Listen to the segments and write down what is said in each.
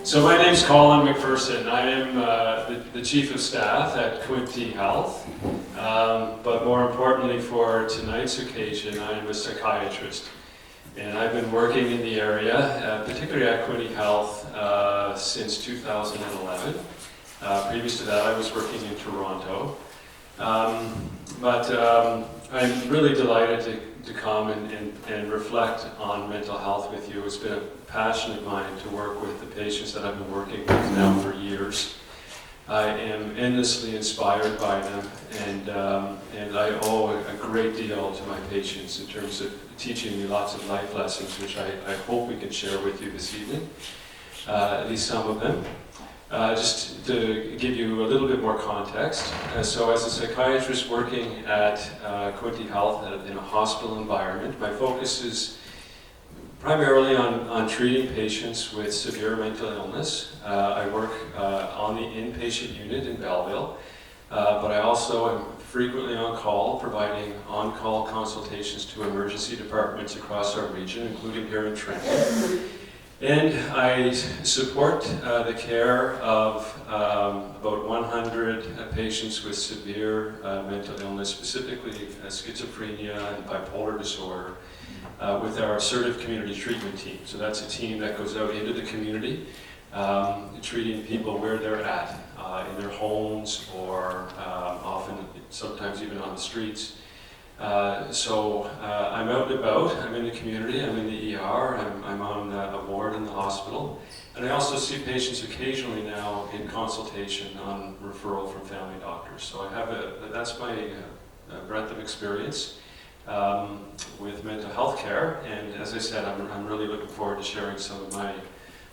So my name's Colin McPherson. I am the Chief of Staff at Quinte Health, but more importantly for tonight's occasion, I am a psychiatrist. And I've been working in the area, particularly at Quinte Health, since 2011. Previous to that, I was working in Toronto. I'm really delighted to come and reflect on mental health with you. It's been a passion of mine to work with the patients that I've been working with now for years. I am endlessly inspired by them, and I owe a great deal to my patients in terms of teaching me lots of life lessons, which I hope we can share with you this evening, at least some of them. Just to give you a little bit more context, so as a psychiatrist working at Quinte Health in a hospital environment, my focus is primarily on treating patients with severe mental illness. I work on the inpatient unit in Belleville, but I also am frequently on call, providing on-call consultations to emergency departments across our region, including here in Trenton. And I support the care of about 100 patients with severe mental illness, specifically schizophrenia and bipolar disorder, with our assertive community treatment team. So that's a team that goes out into the community, treating people where they're at, in their homes or often, sometimes even on the streets. I'm out and about, I'm in the community, I'm in the ER, I'm on a ward in the hospital, and I also see patients occasionally now in consultation on referral from family doctors. So I have that's my breadth of experience with mental health care, and as I said, I'm really looking forward to sharing some of my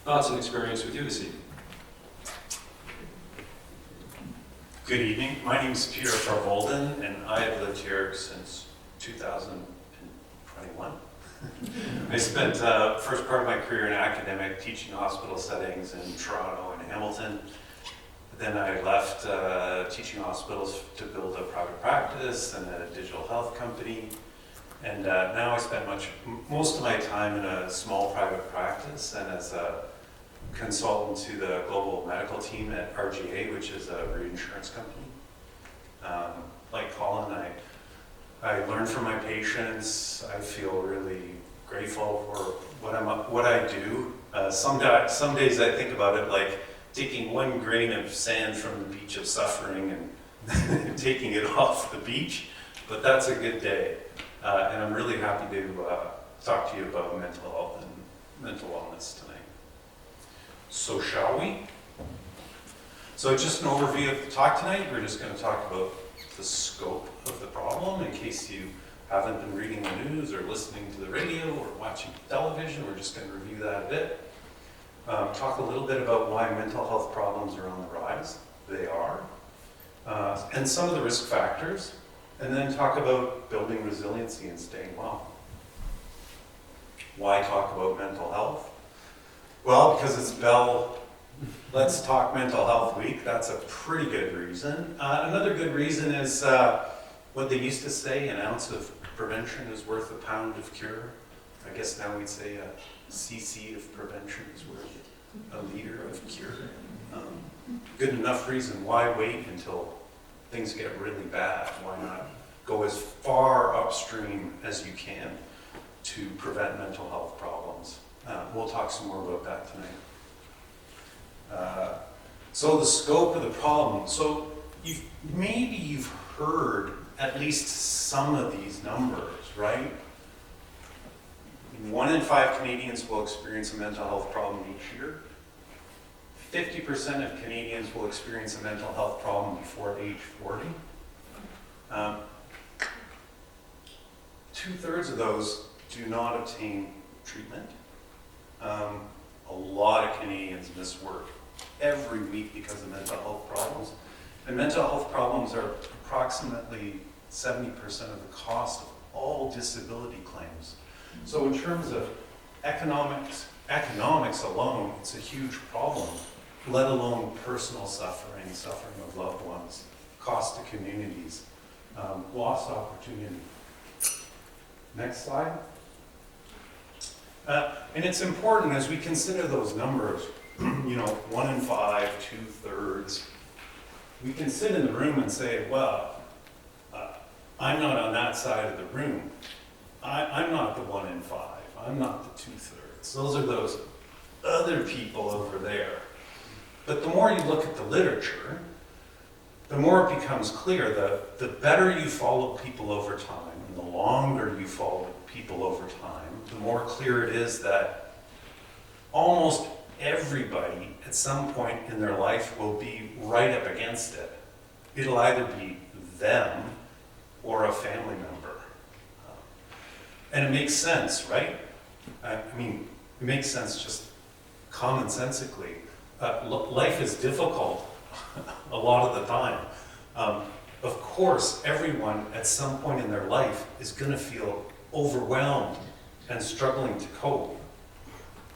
thoughts and experience with you this evening. Good evening. My name is Peter Farvolden, and I have lived here since 2021. I spent the first part of my career in academic, teaching hospital settings in Toronto and Hamilton. Then I left teaching hospitals to build a private practice and a digital health company. And now I spend most of my time in a small private practice and as a consultant to the global medical team at RGA, which is a reinsurance company. Like Colin, I learn from my patients. I feel really grateful for what I do. Some days I think about it like taking one grain of sand from the beach of suffering and taking it off the beach, but that's a good day. And I'm really happy to talk to you about mental health and mental wellness tonight. So shall we? So just an overview of the talk tonight. We're just going to talk about the scope of the problem in case you haven't been reading the news or listening to the radio or watching television. We're just going to review that a bit. Talk a little bit about why mental health problems are on the rise. They are. And some of the risk factors. And then talk about building resiliency and staying well. Why talk about mental health? Well, because it's Let's Talk Mental Health Week. That's a pretty good reason. Another good reason is what they used to say, an ounce of prevention is worth a pound of cure. I guess now we'd say a cc of prevention is worth a liter of cure. Good enough reason. Why wait until things get really bad? Why not go as far upstream as you can to prevent mental health problems? We'll talk some more about that tonight. So the scope of the problem. So maybe you've heard at least some of these numbers, right? 1 in 5 Canadians will experience a mental health problem each year. 50% of Canadians will experience a mental health problem before age 40. 2/3 of those do not obtain treatment. A lot of Canadians miss work every week because of mental health problems. And mental health problems are approximately 70% of the cost of all disability claims. So in terms of economics alone, it's a huge problem, let alone personal suffering of loved ones, cost to communities, lost opportunity. Next slide. And it's important as we consider those numbers, 1 in 5, 2/3. We can sit in the room and say, well, I'm not on that side of the room. I'm not the 1 in 5. I'm not the 2/3. Those are those other people over there. But the more you look at the literature, the more it becomes clear that the better you follow people over time, and the longer you follow people over time, the more clear it is that almost everybody at some point in their life will be right up against it. It'll either be them or a family member. And it makes sense, right? I mean, it makes sense just commonsensically. Life is difficult a lot of the time. Of course, everyone at some point in their life is going to feel overwhelmed and struggling to cope.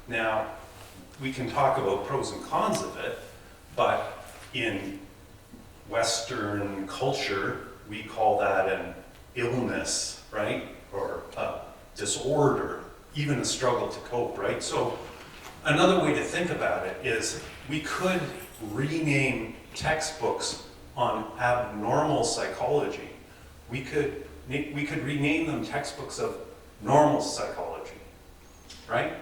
Now, we can talk about pros and cons of it, but in Western culture, we call that an illness, right? Or a disorder, even a struggle to cope, right? So another way to think about it is we could rename textbooks on abnormal psychology. We could rename them textbooks of normal psychology, right?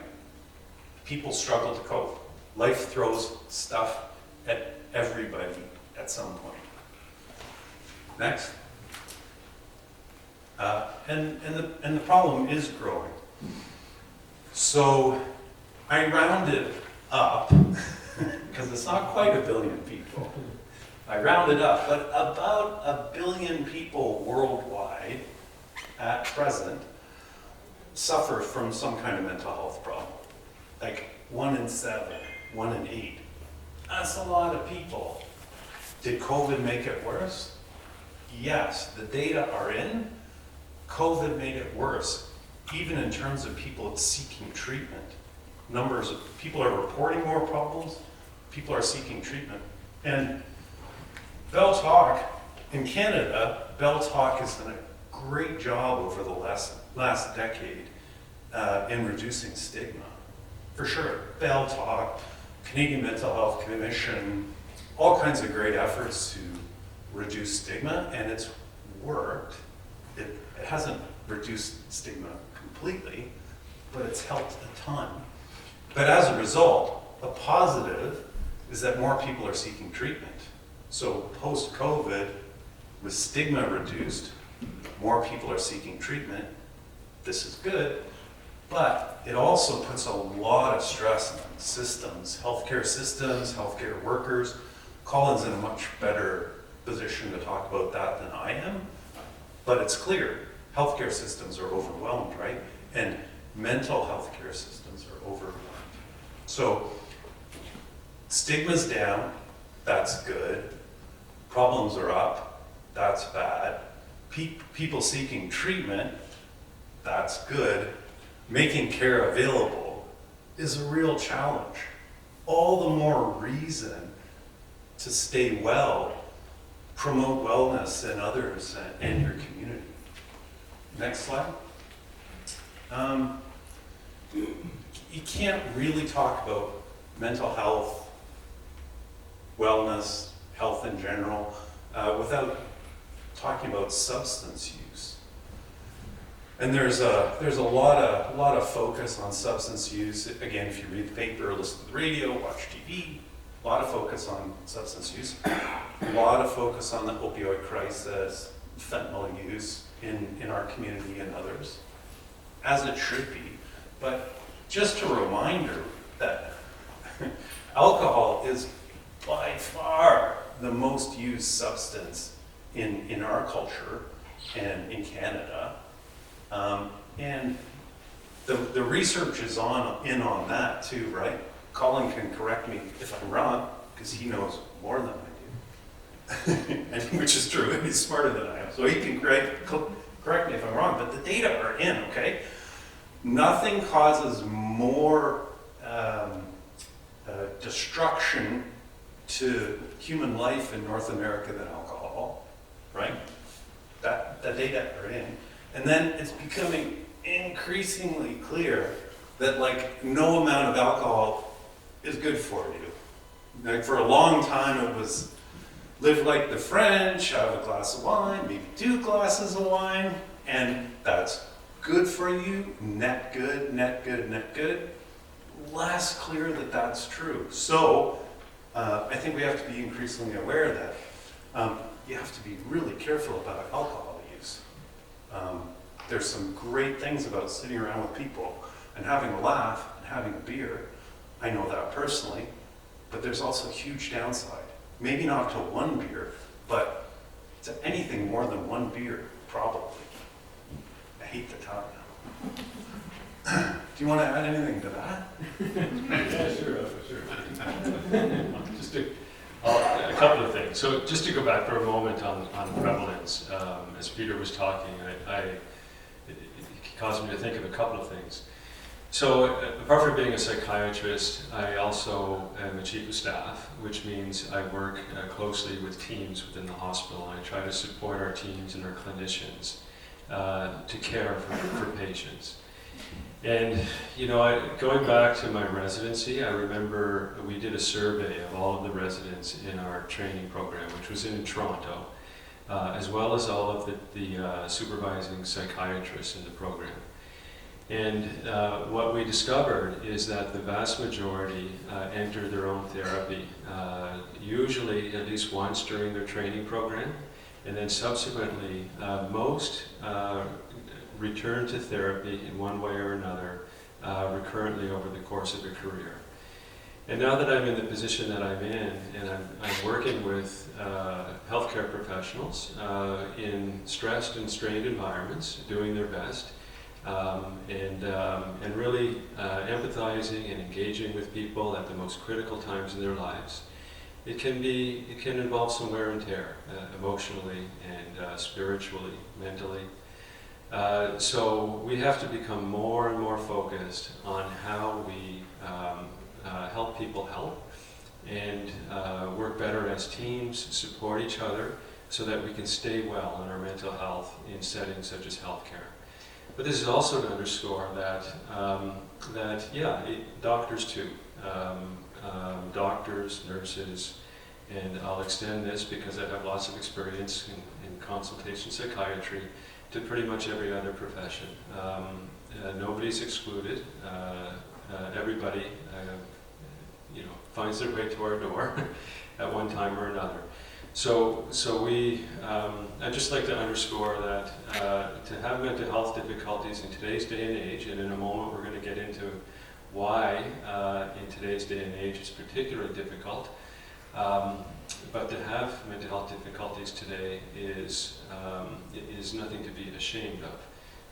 People struggle to cope. Life throws stuff at everybody at some point. Next. And the problem is growing. So I rounded up, because it's not quite 1 billion people. I rounded up, but about 1 billion people worldwide at present suffer from some kind of mental health problem. Like 1 in 7, 1 in 8. That's a lot of people. Did COVID make it worse? Yes, the data are in. COVID made it worse, even in terms of people seeking treatment. Numbers of people are reporting more problems, people are seeking treatment. And Bell Talk, in Canada, Bell Talk has done a great job over the last decade in reducing stigma. For sure, Bell Talk, Canadian Mental Health Commission, all kinds of great efforts to reduce stigma, and it's worked. It hasn't reduced stigma completely, but it's helped a ton. But as a result, a positive is that more people are seeking treatment. So post-COVID, with stigma reduced, more people are seeking treatment. This is good, but it also puts a lot of stress on systems, healthcare workers. Colin's in a much better position to talk about that than I am, but it's clear, healthcare systems are overwhelmed, right? And mental health care systems are overwhelmed. So stigma's down, that's good. Problems are up, that's bad. People seeking treatment, that's good. Making care available is a real challenge. All the more reason to stay well, promote wellness in others and your community. Next slide. You can't really talk about mental health, wellness, health in general, without talking about substance use. And there's a lot of focus on substance use. Again, if you read the paper, listen to the radio, watch TV, a lot of focus on substance use, a lot of focus on the opioid crisis, fentanyl use in our community and others, as it should be. But just a reminder that alcohol is by far the most used substance in our culture and in Canada. And the research is in on that too, right? Colin can correct me if I'm wrong, because he knows more than I do, and, which is true, he's smarter than I am. So he can correct me if I'm wrong, but the data are in, okay? Nothing causes more destruction to human life in North America than alcohol, right? That data are in. And then it's becoming increasingly clear that like no amount of alcohol is good for you. Like for a long time it was live like the French, have a glass of wine, maybe 2 glasses of wine, and that's good for you, net good, net good, net good. Less clear that that's true. So I think we have to be increasingly aware that you have to be really careful about alcohol use. There's some great things about sitting around with people and having a laugh and having a beer. I know that personally, but there's also a huge downside. Maybe not to 1 beer, but to anything more than 1 beer, probably. I hate the talk now. Do you want to add anything to that? Yeah, sure. Just a couple of things. So just to go back for a moment on prevalence, as Peter was talking, it caused me to think of a couple of things. So apart from being a psychiatrist, I also am a chief of staff, which means I work closely with teams within the hospital, and I try to support our teams and our clinicians to care for patients. And, you know, going back to my residency, I remember we did a survey of all of the residents in our training program, which was in Toronto, as well as all of the supervising psychiatrists in the program. And what we discovered is that the vast majority enter their own therapy, usually at least once during their training program, and then subsequently most return to therapy in one way or another recurrently over the course of a career. And now that I'm in the position that I'm in, and I'm working with healthcare professionals in stressed and strained environments, doing their best, and really empathizing and engaging with people at the most critical times in their lives, it can involve some wear and tear, emotionally and spiritually, mentally. So we have to become more and more focused on how we help people help, and work better as teams, support each other, so that we can stay well in our mental health in settings such as healthcare. But this is also to underscore that, doctors too, doctors, nurses, and I'll extend this because I have lots of experience in consultation psychiatry to pretty much every other profession. Nobody's excluded. Everybody, finds their way to our door at one time or another. So I'd just like to underscore that to have mental health difficulties in today's day and age, and in a moment we're going to get into why in today's day and age it's particularly difficult, but to have mental health difficulties today is nothing to be ashamed of.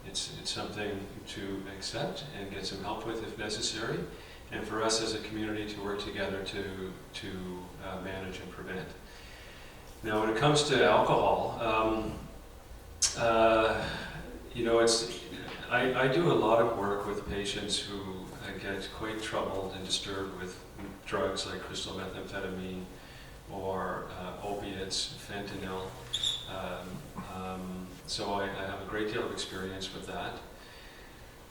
It's something to accept and get some help with if necessary, and for us as a community to work together to manage and prevent. Now, when it comes to alcohol, I do a lot of work with patients who get quite troubled and disturbed with drugs like crystal methamphetamine or opiates, fentanyl. So I have a great deal of experience with that.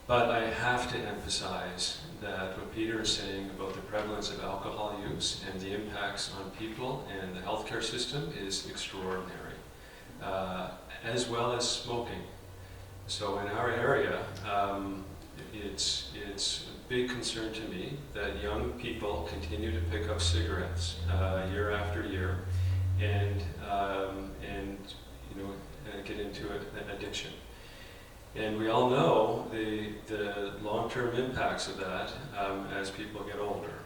But I have to emphasize that what Peter is saying about the prevalence of alcohol use and the impacts on people and the healthcare system is extraordinary, as well as smoking. So in our area, it's a big concern to me that young people continue to pick up cigarettes year after year and get into an addiction. And we all know the long-term impacts of that as people get older.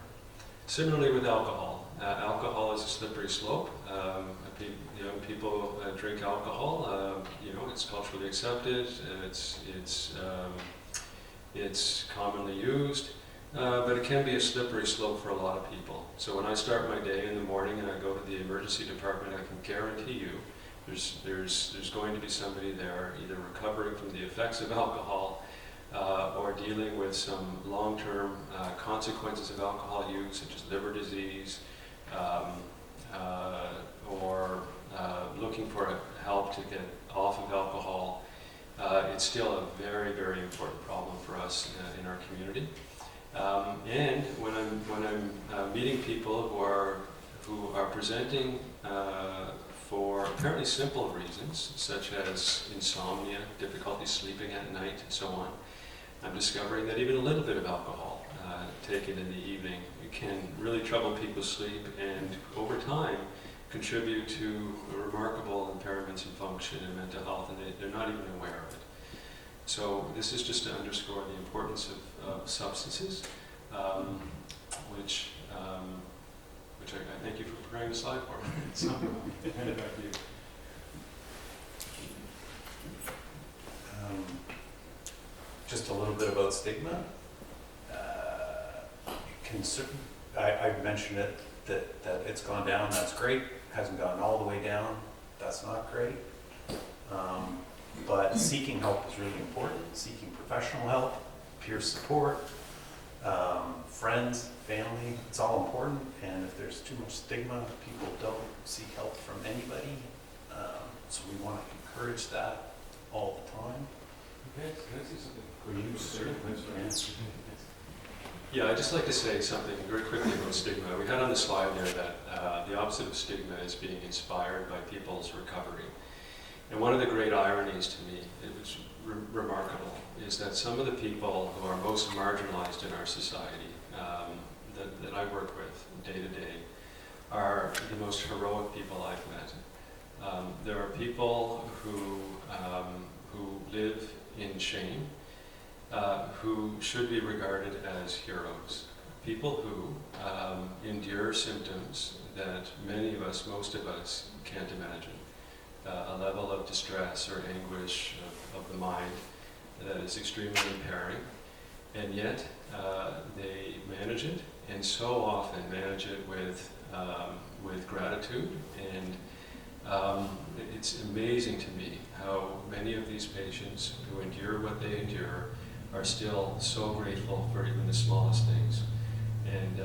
Similarly with alcohol. Alcohol is a slippery slope. Young people drink alcohol. It's culturally accepted. It's commonly used, but it can be a slippery slope for a lot of people. So when I start my day in the morning and I go to the emergency department, I can guarantee you there's going to be somebody there either recovering from the effects of alcohol or dealing with some long-term consequences of alcohol use, such as liver disease, or looking for help to get off of alcohol. It's still a very, very important problem for us in our community. And when I'm meeting people who are presenting for apparently simple reasons, such as insomnia, difficulty sleeping at night, and so on, I'm discovering that even a little bit of alcohol taken in the evening can really trouble people's sleep and over time contribute to remarkable impairments in function and mental health, and they're not even aware of it. So this is just to underscore the importance of substances, which I thank you for preparing the slide for me. So, hand it back to you. Just a little bit about stigma. I mentioned it, that it's gone down, that's great. Hasn't gone all the way down, that's not great. But seeking help is really important. Seeking professional help, peer support, friends, family, it's all important. And if there's too much stigma, people don't seek help from anybody. So we want to encourage that all the time. Okay, can I say something? Yeah, I'd just like to say something very quickly about stigma. We had on the slide there that the opposite of stigma is being inspired by people's recovery. And one of the great ironies to me, it was remarkable, is that some of the people who are most marginalized in our society that I work with day to day are the most heroic people I've met. There are people who live in shame, who should be regarded as heroes. People who endure symptoms that many of us, most of us, can't imagine. A level of distress or anguish of the mind that is extremely impairing, and yet they manage it, and so often manage it with gratitude. And it's amazing to me how many of these patients who endure what they endure are still so grateful for even the smallest things. And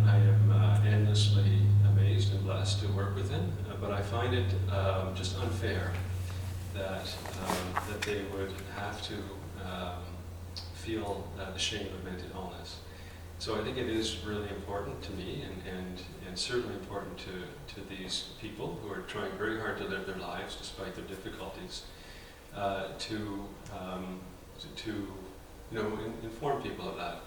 I am endlessly amazed and blessed to work with them, but I find it just unfair that they would have to feel the shame of mental illness. So I think it is really important to me, and certainly important to these people who are trying very hard to live their lives despite their difficulties, to inform people of that.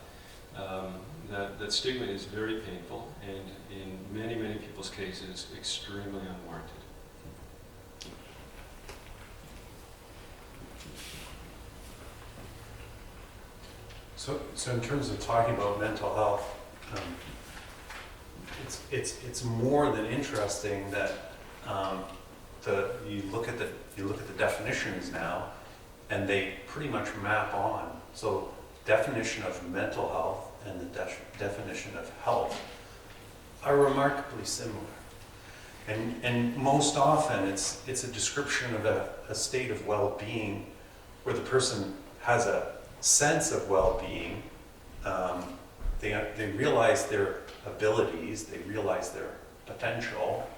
That stigma is very painful, and in many, many people's cases, extremely unwarranted. So in terms of talking about mental health, it's more than interesting that you look at the definitions now, and they pretty much map on. So definition of mental health and the definition of health are remarkably similar. And most often it's a description of a state of well-being where the person has a sense of well-being. They realize their abilities, they realize their potential,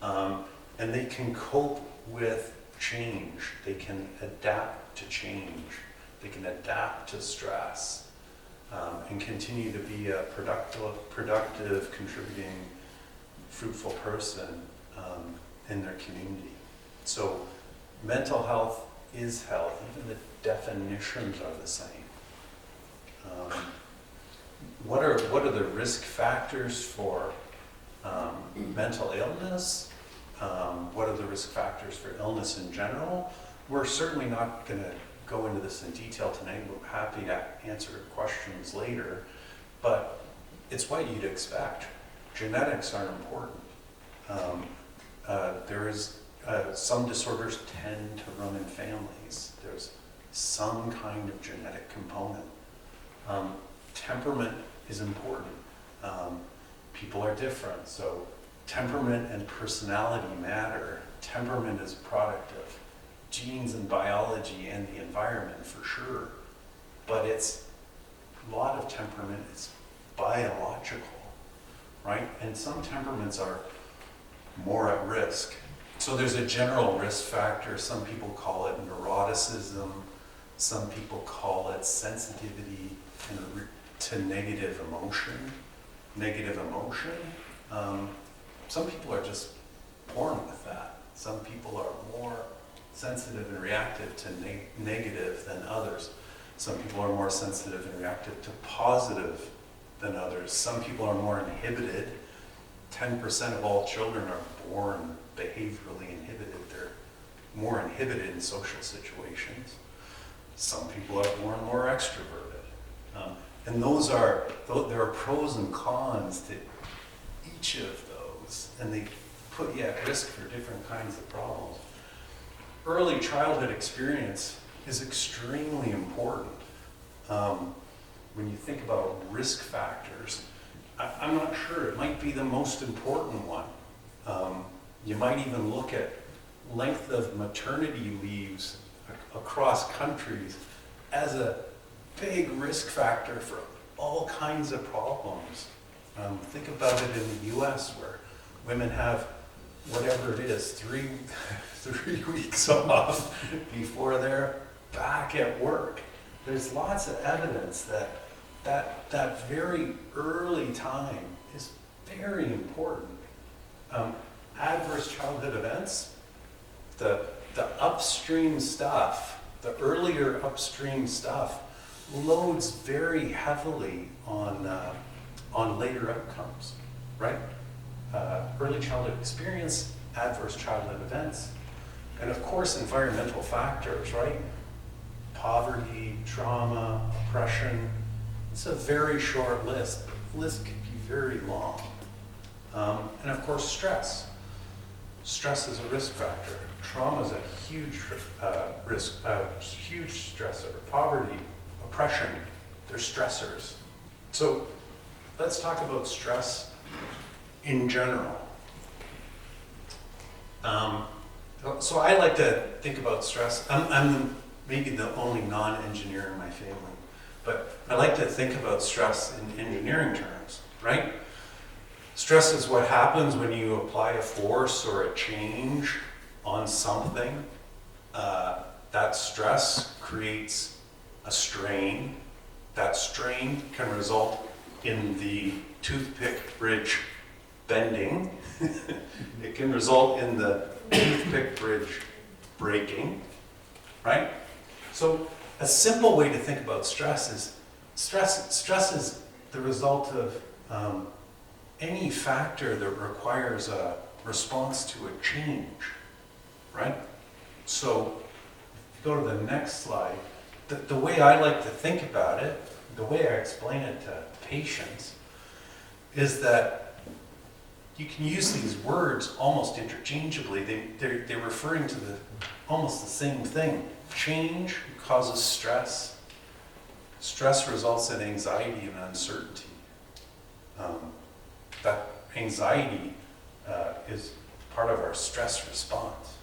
and they can cope with change. They can adapt to change. They can adapt to stress, and continue to be a productive, contributing, fruitful person in their community. So mental health is health. Even the definitions are the same. What are the risk factors for mental illness? What are the risk factors for illness in general? We're certainly not going to go into this in detail tonight. We're happy to answer questions later, but it's what you'd expect. Genetics are important. Some disorders tend to run in families. There's some kind of genetic component. Temperament is important. People are different, so temperament and personality matter. Temperament is a product of genes and biology and the environment for sure, but a lot of temperament is biological, right? And some temperaments are more at risk. So there's a general risk factor. Some people call it neuroticism. Some people call it sensitivity and to negative emotion. Some people are just born with that. Some people are more sensitive and reactive to negative than others. Some people are more sensitive and reactive to positive than others. Some people are more inhibited. 10% of all children are born behaviorally inhibited. They're more inhibited in social situations. Some people are born more extroverted. And there are pros and cons to each of those, and they put you at risk for different kinds of problems. Early childhood experience is extremely important. When you think about risk factors, I'm not sure, it might be the most important one. You might even look at length of maternity leaves across countries as a big risk factor for all kinds of problems. Think about it in the US, where women have whatever it is, three weeks off before they're back at work. There's lots of evidence that very early time is very important. Adverse childhood events, the upstream stuff, the earlier upstream stuff loads very heavily on later outcomes, right? Early childhood experience, adverse childhood events, and of course environmental factors, right? Poverty, trauma, oppression. It's a very short list. The list could be very long. And of course stress. Stress is a risk factor. Trauma is a huge huge stressor. Poverty, oppression, they're stressors. So let's talk about stress in general. So I like to think about stress. I'm maybe the only non-engineer in my family, but I like to think about stress in engineering terms, right? Stress is what happens when you apply a force or a change on something. That stress creates a strain. That strain can result in the toothpick bridge bending. It can result in the toothpick bridge breaking, right? So a simple way to think about stress is stress is the result of any factor that requires a response to a change, right? So if you go to the next slide, the way I like to think about it, the way I explain it to patients, is that you can use these words almost interchangeably. They're referring to almost the same thing. Change causes stress. Stress results in anxiety and uncertainty. That anxiety is part of our stress response.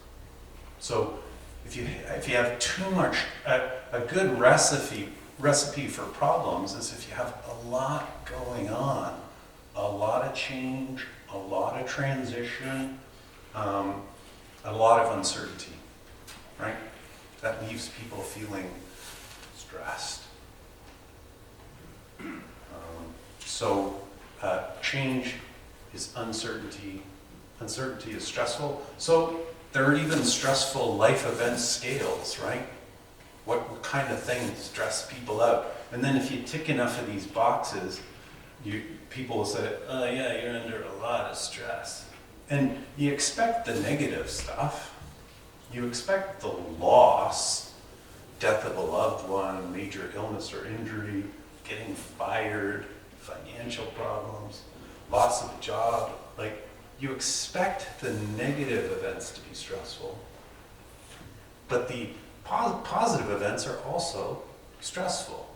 So if you have too much, a good recipe for problems is if you have a lot going on, a lot of change, a lot of transition, a lot of uncertainty, right? That leaves people feeling stressed. Change is uncertainty. Uncertainty is stressful. So there are even stressful life event scales, right? What kind of things stress people out? And then if you tick enough of these boxes, people will say, oh yeah, you're under a lot of stress. And you expect the negative stuff. You expect the loss, death of a loved one, major illness or injury, getting fired, financial problems, loss of a job. Like, you expect the negative events to be stressful. But the positive events are also stressful.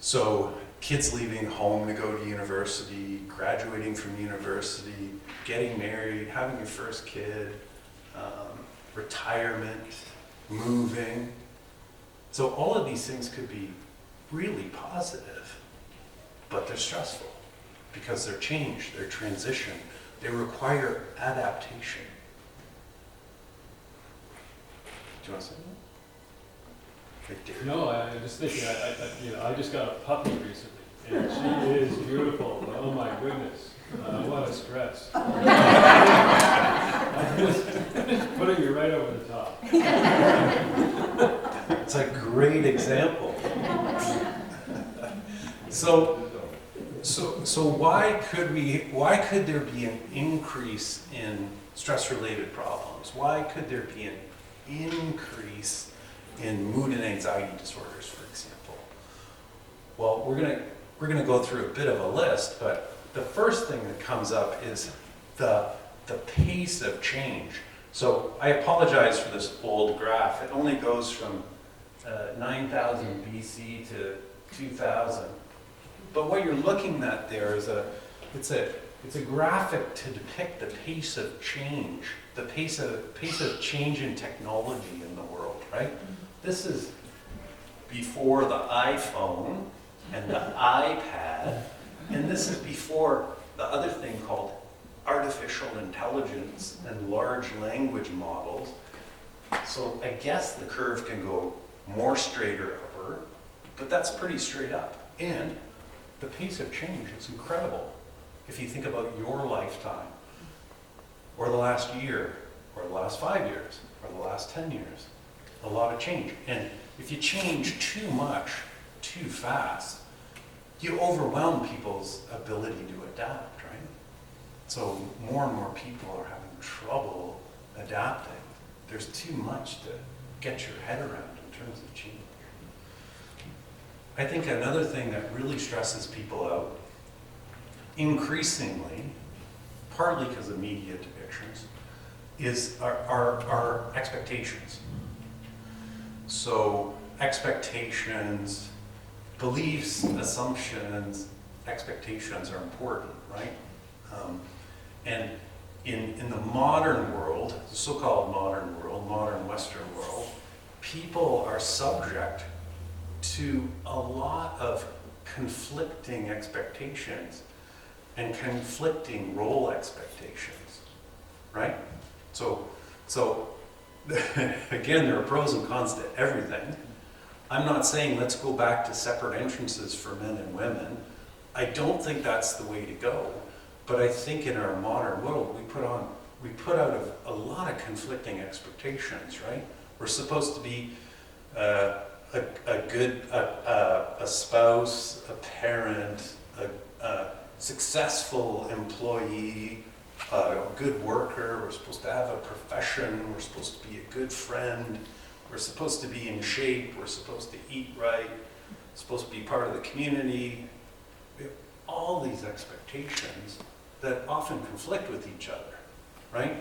So kids leaving home to go to university, graduating from university, getting married, having your first kid, retirement, moving. So all of these things could be really positive, but they're stressful because they're change, they're transition, they require adaptation. Do you want to say that? No, I'm just thinking, I just got a puppy recently. And she is beautiful. Oh my goodness. What a stress. Just putting you right over the top. It's a great example. So why could there be an increase in stress-related problems? Why could there be an increase in mood and anxiety disorders, for example? Well, we're gonna go through a bit of a list, but the first thing that comes up is the pace of change. So I apologize for this old graph. It only goes from 9,000 BC to 2000. But what you're looking at there is it's a graphic to depict the pace of change, the pace of change in technology in the world, right? This is before the iPhone and the iPad, and this is before the other thing called artificial intelligence and large language models. So I guess the curve can go more straight or upper, but that's pretty straight up. And the pace of change is incredible. If you think about your lifetime, or the last year, or the last 5 years, or the last 10 years, a lot of change. And if you change too much, too fast, you overwhelm people's ability to adapt, right? So more and more people are having trouble adapting. There's too much to get your head around in terms of change. I think another thing that really stresses people out, increasingly, partly because of media depictions, is our expectations. So expectations, beliefs, assumptions, expectations are important, right? And in the modern world, the so-called modern world, modern Western world, people are subject to a lot of conflicting expectations and conflicting role expectations, right? So again, there are pros and cons to everything. I'm not saying let's go back to separate entrances for men and women. I don't think that's the way to go. But I think in our modern world, we put out a lot of conflicting expectations, right? We're supposed to be a spouse, a parent, a successful employee, a good worker. We're supposed to have a profession. We're supposed to be a good friend. We're supposed to be in shape. We're supposed to eat right. We're supposed to be part of the community. We have all these expectations that often conflict with each other, right?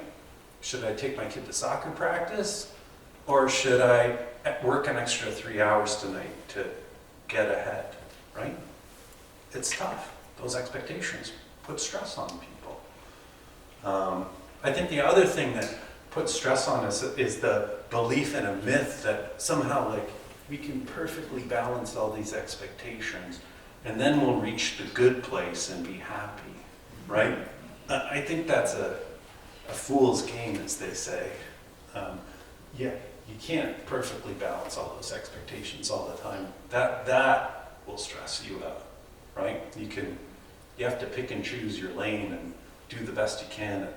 Should I take my kid to soccer practice? Or should I work an extra 3 hours tonight to get ahead, right? It's tough. Those expectations put stress on people. I think the other thing that puts stress on us is the belief in a myth that somehow like we can perfectly balance all these expectations and then we'll reach the good place and be happy, right? I think that's a fool's game, as they say. Yeah, you can't perfectly balance all those expectations all the time. That will stress you out, right? You have to pick and choose your lane and do the best you can at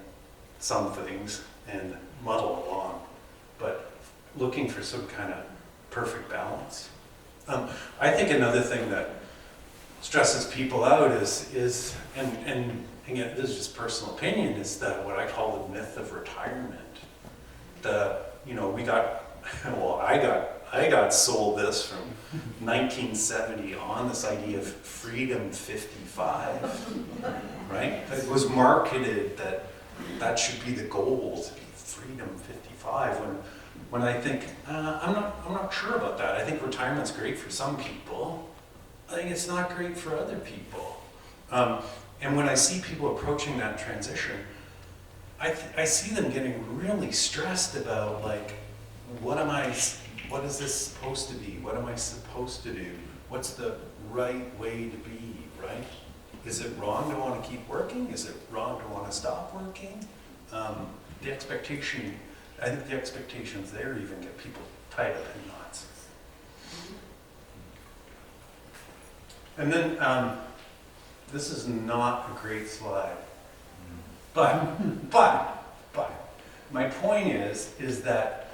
some things and muddle along. But looking for some kind of perfect balance. I think another thing that stresses people out is and again, this is just personal opinion, is what I call the myth of retirement. I got sold this from 1970 on, this idea of freedom 55, right? It was marketed that should be the goal, to be freedom 55. When I think I'm not sure about that. I think retirement's great for some people. I think it's not great for other people. And when I see people approaching that transition, I see them getting really stressed about like, what is this supposed to be? What am I supposed to do? What's the right way to be, right? Is it wrong to want to keep working? Is it wrong to want to stop working? I think the expectations there even get people tied up in knots. And then, this is not a great slide. But, my point is that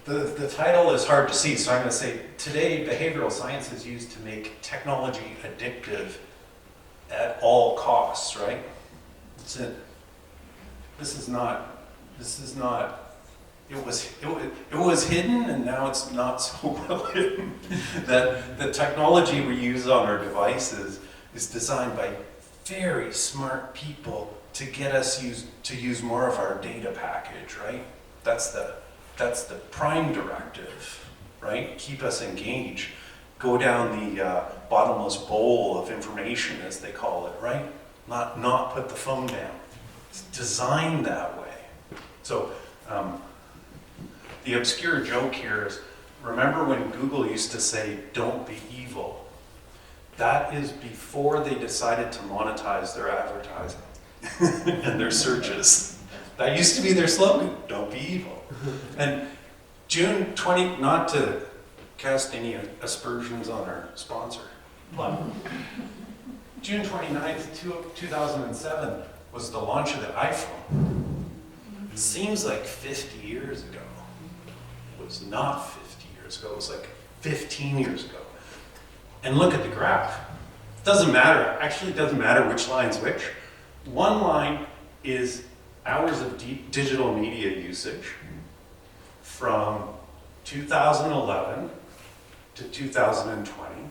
the title is hard to see, so I'm going to say, today behavioral science is used to make technology addictive at all costs, right? That's it. This is not, it was hidden and now it's not so well hidden. That the technology we use on our devices is designed by very smart people to get us to use more of our data package, right? That's the prime directive, right? Keep us engaged. Go down the bottomless bowl of information, as they call it, right? Not put the phone down. It's designed that way. So the obscure joke here is, remember when Google used to say, "Don't be evil"? That is before they decided to monetize their advertising and their searches. That used to be their slogan, "Don't be evil." And June 20, not to cast any aspersions on our sponsor, but June 29th, 2007 was the launch of the iPhone. It seems like 50 years ago. It was not 50 years ago, it was like 15 years ago. And look at the graph. It doesn't matter, actually it doesn't matter which line's which. One line is hours of digital media usage from 2011 to 2020.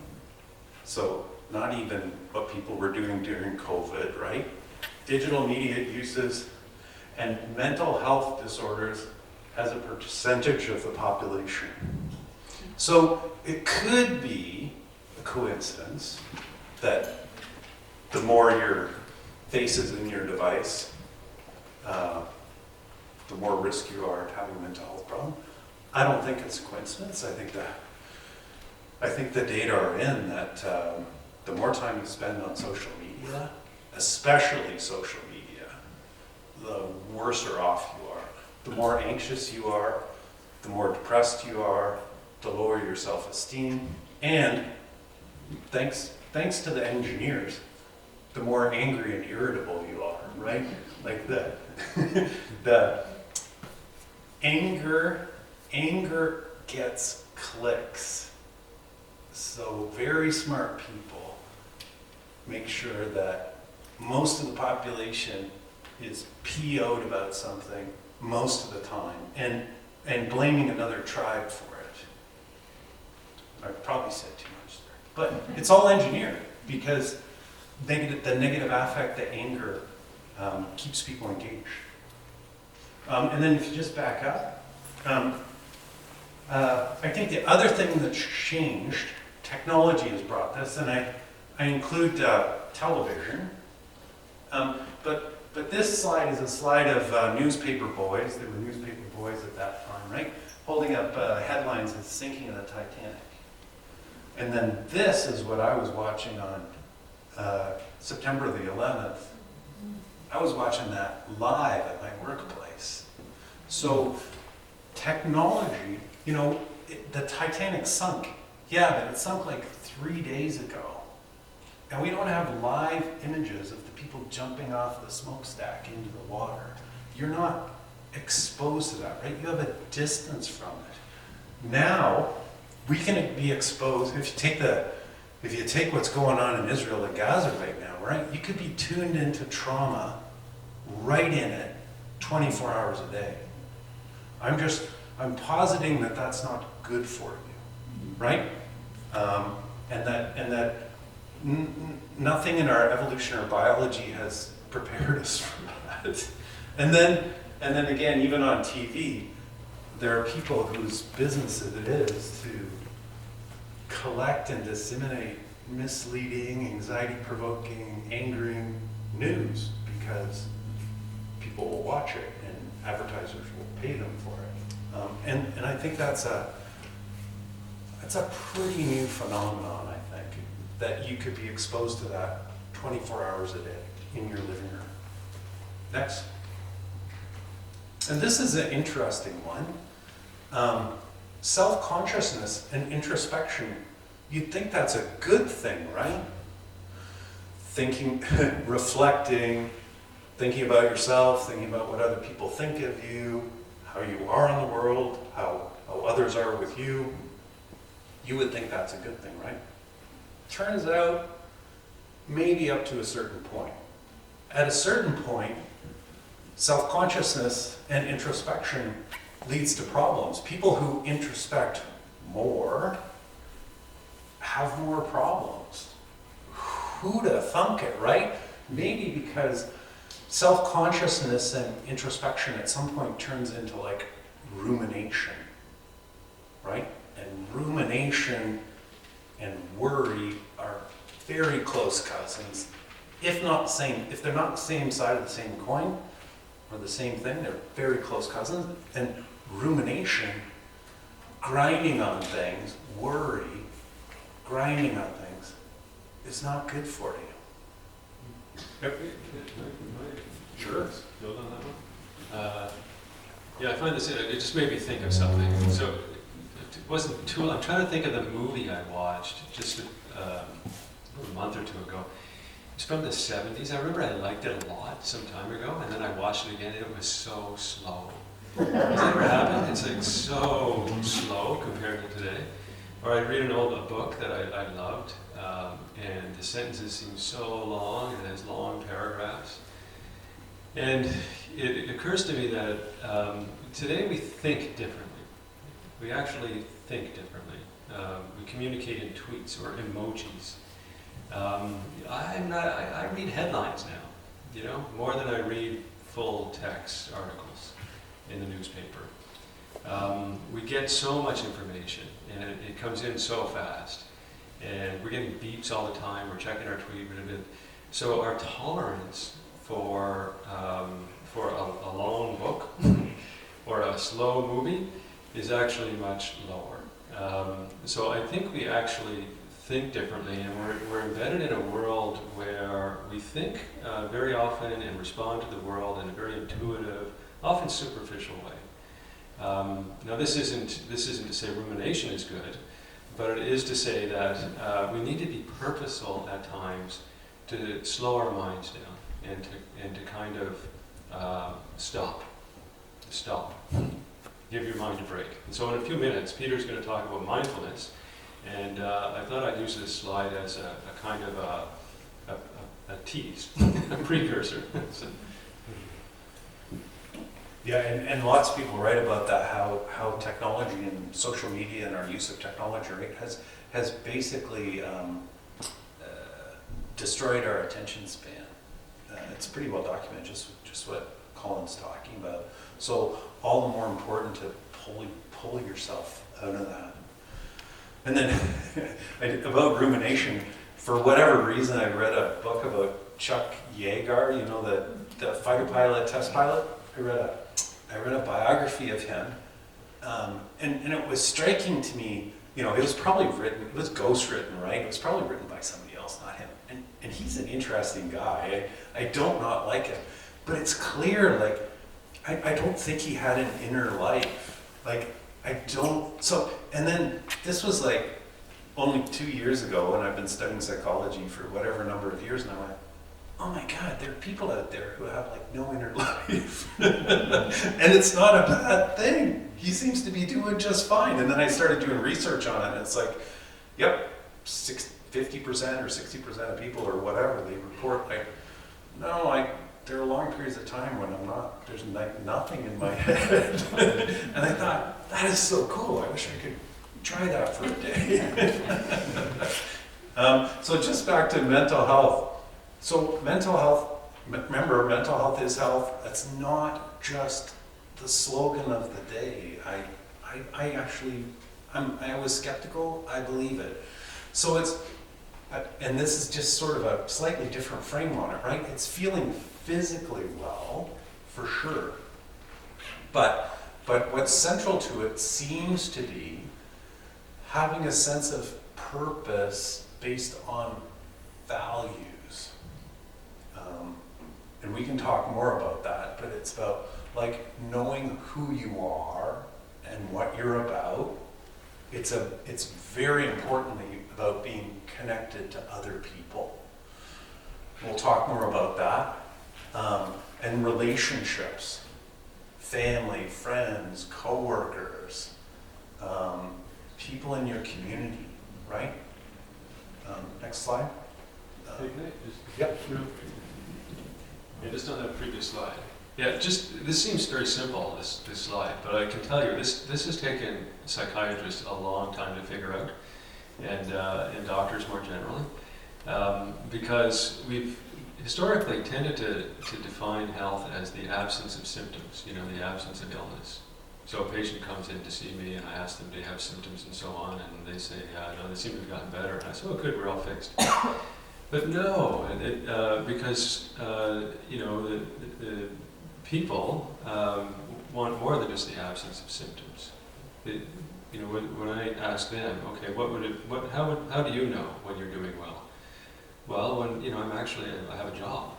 So not even what people were doing during COVID, right? Digital media uses and mental health disorders as a percentage of the population. So it could be a coincidence that the more your face is in your device, the more risk you are at having a mental health problem. I don't think it's a coincidence. I think the data are in that the more time you spend on social media, especially social media, the worse off you are. The more anxious you are, the more depressed you are, the lower your self-esteem, and thanks to the engineers, the more angry and irritable you are, right? Like the anger gets clicks. So very smart people make sure that most of the population is PO'd about something most of the time and blaming another tribe for it. I probably said too much there. But it's all engineered because the negative affect, the anger, keeps people engaged. And then if you just back up, I think the other thing that's changed, technology has brought this, and I include television. But this slide is a slide of newspaper boys. They were newspaper boys at that time, right? Holding up headlines of the sinking of the Titanic. And then this is what I was watching on September the 11th. I was watching that live at my workplace. So technology, the Titanic sunk. Yeah, but it sunk like 3 days ago. And we don't have live images of the people jumping off the smokestack into the water. You're not exposed to that, right? You have a distance from it. Now, we can be exposed, if you take what's going on in Israel and Gaza right now, right? You could be tuned into trauma right in it 24 hours a day. I'm positing that that's not good for you, right? And that nothing in our evolution or biology has prepared us for that. And then again, even on TV, there are people whose business it is to collect and disseminate misleading, anxiety-provoking, angering news because people will watch it and advertisers will pay them for it. And I think that's a pretty new phenomenon, I think, that you could be exposed to that 24 hours a day in your living room. Next. And this is an interesting one. Self-consciousness and introspection, you'd think that's a good thing, right? thinking, reflecting, thinking about yourself, thinking about what other people think of you, how you are in the world, how others are with you, you would think that's a good thing, right? Turns out, maybe up to a certain point. At a certain point, self-consciousness and introspection leads to problems. People who introspect more have more problems. Who'd have thunk it, right? Maybe because self-consciousness and introspection at some point turns into like rumination, right? And rumination and worry are very close cousins, if not the same. If they're not the same side of the same coin or the same thing, they're very close cousins. And rumination, grinding on things, worry, grinding on things, is not good for you. Sure. Build on that one. Yeah, I find this, it just made me think of something. So it wasn't too, I'm trying to think of the movie I watched just a month or two ago. It's from the 70s. I remember I liked it a lot some time ago, and then I watched it again, and it was so slow. Has that ever happened? It's like so slow compared to today. Or I read an old book that I loved, and the sentences seem so long, and it has long paragraphs. And it occurs to me that today we think differently. We actually think differently. We communicate in tweets or emojis. I read headlines now, you know, more than I read full text articles in the newspaper. We get so much information, and it comes in so fast. And we're getting beeps all the time. We're checking our tweet. So our tolerance for a long book or a slow movie is actually much lower. So I think we actually think differently, and we're embedded in a world where we think very often and respond to the world in a very intuitive, often superficial way. Now this isn't to say rumination is good, but it is to say that we need to be purposeful at times to slow our minds down and to kind of stop, give your mind a break. And so in a few minutes, Peter's going to talk about mindfulness, and I thought I'd use this slide as a kind of a tease, a precursor. So, yeah, and lots of people write about that, how technology and social media and our use of technology, right, has basically destroyed our attention span. It's pretty well documented, just what Colin's talking about. So all the more important to pull yourself out of that. And then about rumination, for whatever reason, I read a book about Chuck Yeager, you know, the fighter pilot, test pilot. I read a biography of him, and it was striking to me. You know, it was probably written, it was ghostwritten, right? It was probably written by somebody else, not him. And he's an interesting guy. I don't not like him, but it's clear, like, I don't think he had an inner life. Like, I don't. So, and then this was like only 2 years ago, and I've been studying psychology for whatever number of years, and I went, oh my God, there are people out there who have like no inner life. And it's not a bad thing. He seems to be doing just fine. And then I started doing research on it, and it's like, yep, 50% or 60% of people or whatever, they report like, no, there are long periods of time when there's like nothing in my head. And I thought, that is so cool. I wish I could try that for a day. So just back to mental health. So mental health, remember, mental health is health. That's not just the slogan of the day. I was skeptical. I believe it. So it's, and this is just sort of a slightly different frame on it, right? It's feeling physically well, for sure. But what's central to it seems to be having a sense of purpose based on values. And we can talk more about that, but it's about like knowing who you are and what you're about. It's very importantly about being connected to other people. We'll talk more about that. And relationships, family, friends, coworkers, people in your community, right? Next slide. Hey, can I just- Yep. Yeah, just on that previous slide. Yeah, this seems very simple, this slide, but I can tell you, this has taken psychiatrists a long time to figure out, and doctors more generally, because we've historically tended to define health as the absence of symptoms, the absence of illness. So a patient comes in to see me and I ask them, do you have symptoms and so on, and they say, no, they seem to have gotten better. And I say, oh good, we're all fixed. But no, because the people want more than just the absence of symptoms. When I ask them, okay, how do you know when you're doing well? Well, when I have a job,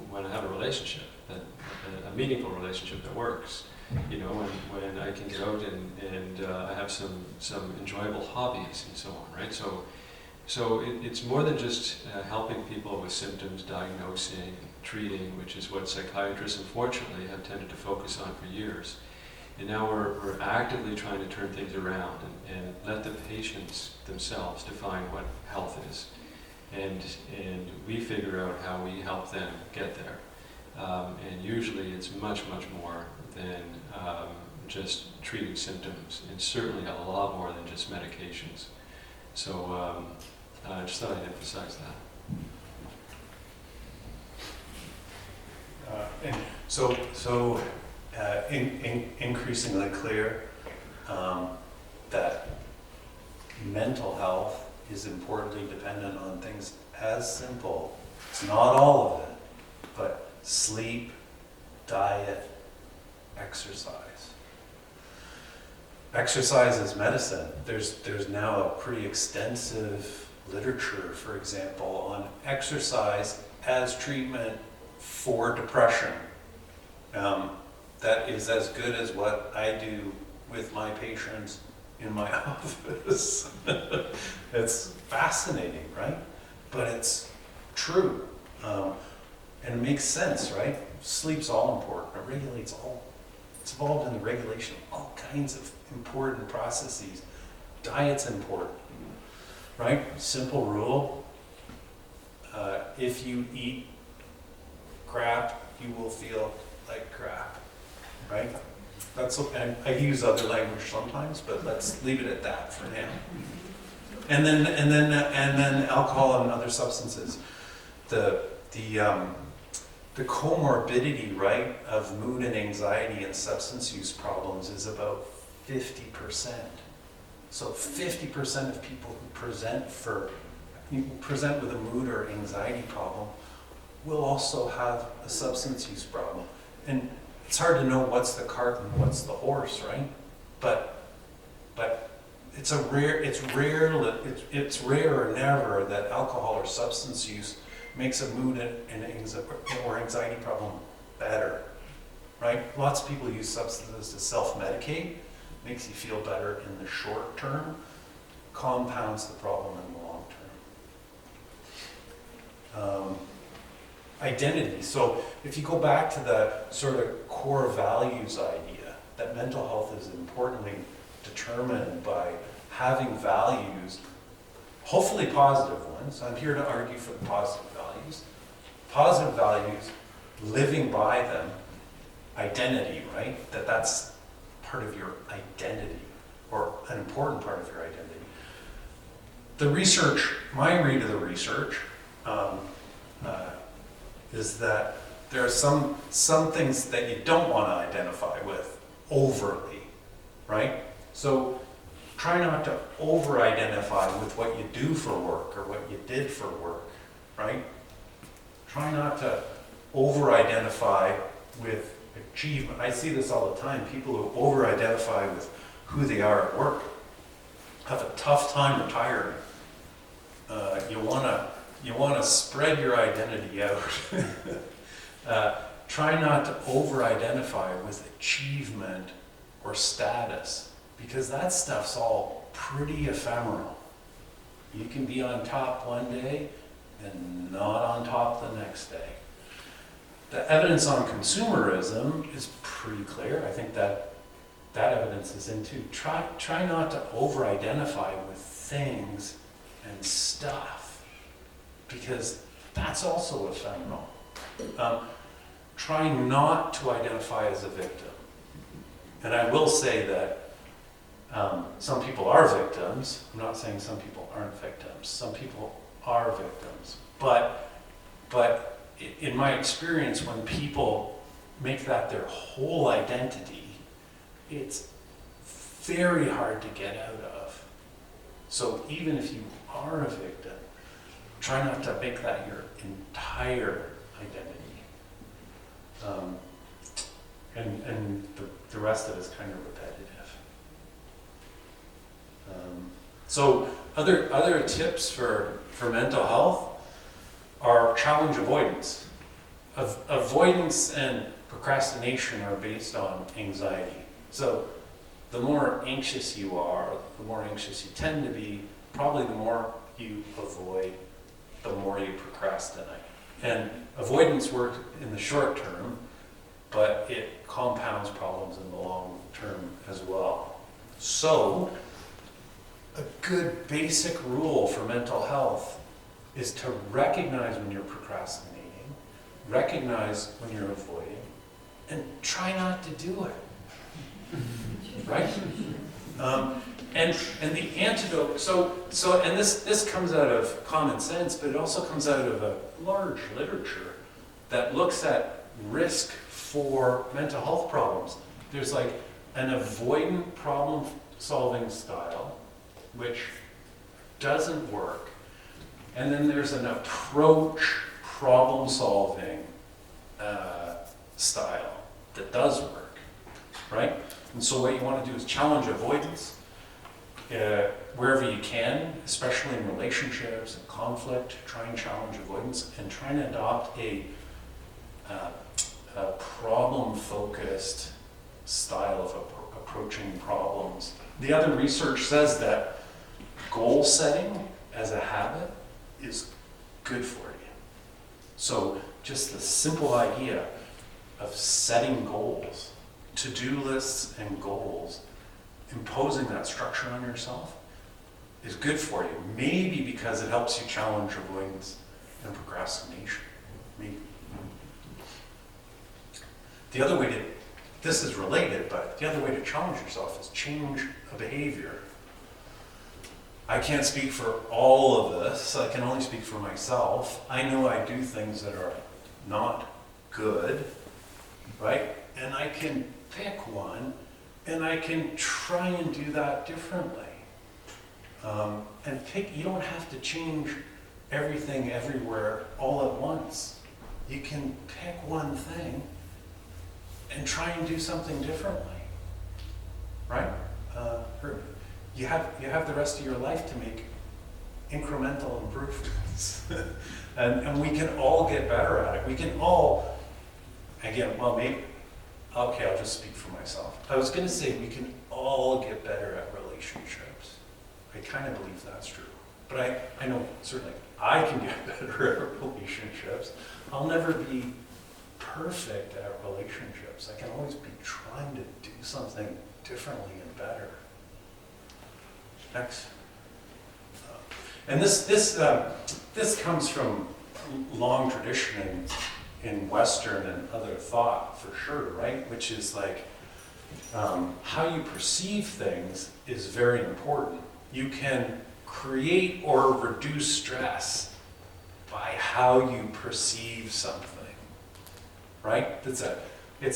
when I have a relationship, a meaningful relationship that works. When I can get out and I have some enjoyable hobbies and so on, right? So it's more than just helping people with symptoms, diagnosing, treating, which is what psychiatrists unfortunately have tended to focus on for years. And now we're actively trying to turn things around and let the patients themselves define what health is. And we figure out how we help them get there. And usually it's much, much more than just treating symptoms, and certainly a lot more than just medications. So I just thought I'd emphasize that. Increasingly clear that mental health is importantly dependent on things as simple, it's not all of it, but sleep, diet, exercise. Exercise is medicine. There's now a pretty extensive literature, for example, on exercise as treatment for depression. That is as good as what I do with my patients in my office. It's fascinating, right? But it's true. And it makes sense, right? Sleep's all important. It regulates it's involved in the regulation of all kinds of important processes. Diet's important, right? Simple rule. If you eat crap, you will feel like crap, right? And I use other language sometimes, but let's leave it at that for now. And then alcohol and other substances. The comorbidity, right, of mood and anxiety and substance use problems is about 50%. So 50% of people who present with a mood or anxiety problem will also have a substance use problem. And it's hard to know what's the cart and what's the horse, right? But it's rare or never that alcohol or substance use makes a mood or anxiety problem better, right? Lots of people use substances to self-medicate, makes you feel better in the short term, compounds the problem in the long term. Identity. So if you go back to the sort of core values idea, that mental health is importantly determined by having values, hopefully positive ones. I'm here to argue for the positive values. Positive values, living by them, identity, right? That's part of your identity, or an important part of your identity. The research, my read of the research, is that there are some things that you don't want to identify with overtly, right? So try not to over-identify with what you do for work or what you did for work, right? Try not to over-identify with achievement. I see this all the time. People who over-identify with who they are at work have a tough time retiring. You want to spread your identity out. Try not to over-identify with achievement or status, because that stuff's all pretty ephemeral. You can be on top one day and not on top the next day. The evidence on consumerism is pretty clear. I think that evidence is into try not to over-identify with things and stuff, because that's also ephemeral. Try not to identify as a victim. And I will say that some people are victims. I'm not saying some people aren't victims. Some people are victims. But in my experience, when people make that their whole identity, it's very hard to get out of. So even if you are a victim, try not to make that your entire identity. And the rest of it is kind of repetitive. So other tips for mental health are challenge avoidance. Avoidance and procrastination are based on anxiety. So the more anxious you are, the more anxious you tend to be, probably the more you avoid, the more you procrastinate. And avoidance works in the short term, but it compounds problems in the long term as well. So a good basic rule for mental health is to recognize when you're procrastinating, recognize when you're avoiding, and try not to do it. Right? And the antidote, and this comes out of common sense, but it also comes out of a large literature that looks at risk for mental health problems. There's like an avoidant problem-solving style, which doesn't work. And then there's an approach problem-solving style that does work, right? And so what you want to do is challenge avoidance wherever you can, especially in relationships and conflict. Try and challenge avoidance and try and adopt a problem-focused style of approaching problems. The other research says that goal setting as a habit is good for you. So just the simple idea of setting goals, to-do lists and goals, imposing that structure on yourself is good for you. Maybe because it helps you challenge avoidance and procrastination. Maybe. The other way to, this is related, but the other way to challenge yourself is change a behavior. I can't speak for all of this. I can only speak for myself. I know I do things that are not good, right? And I can pick one, and I can try and do that differently. You don't have to change everything everywhere all at once. You can pick one thing and try and do something differently, right? You have the rest of your life to make incremental improvements. and we can all get better at it. We can all, again, well, maybe, okay, I'll just speak for myself. I was going to say we can all get better at relationships. I kind of believe that's true. But I know certainly I can get better at relationships. I'll never be perfect at relationships. I can always be trying to do something differently and better. Next. And this comes from long tradition in Western and other thought, for sure, right? Which is like, how you perceive things is very important. You can create or reduce stress by how you perceive something, right? It's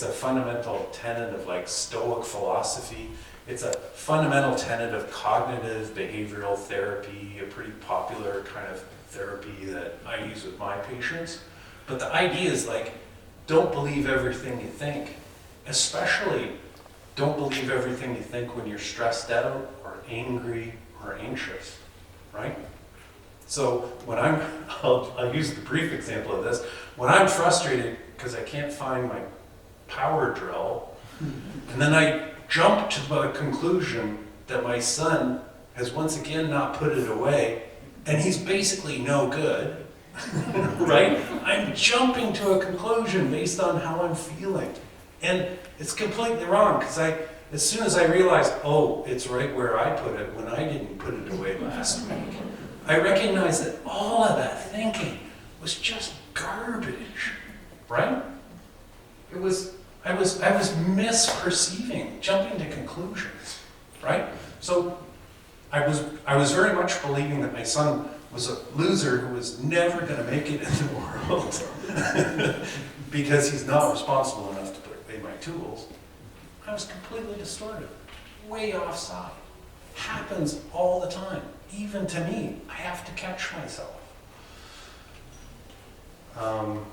a fundamental tenet of like Stoic philosophy. It's a fundamental tenet of cognitive behavioral therapy, a pretty popular kind of therapy that I use with my patients. But the idea is like, don't believe everything you think. Especially, don't believe everything you think when you're stressed out or angry or anxious, right? So when I'll use the brief example of this. When I'm frustrated because I can't find my power drill, and then I jump to the conclusion that my son has once again not put it away, and he's basically no good, right? I'm jumping to a conclusion based on how I'm feeling. And it's completely wrong, because as soon as I realized, oh, it's right where I put it when I didn't put it away last week, I recognized that all of that thinking was just garbage, right? I was misperceiving, jumping to conclusions, right? So I was very much believing that my son was a loser who was never going to make it in the world because he's not responsible enough to put away my tools. I was completely distorted, way offside. Happens all the time, even to me. I have to catch myself.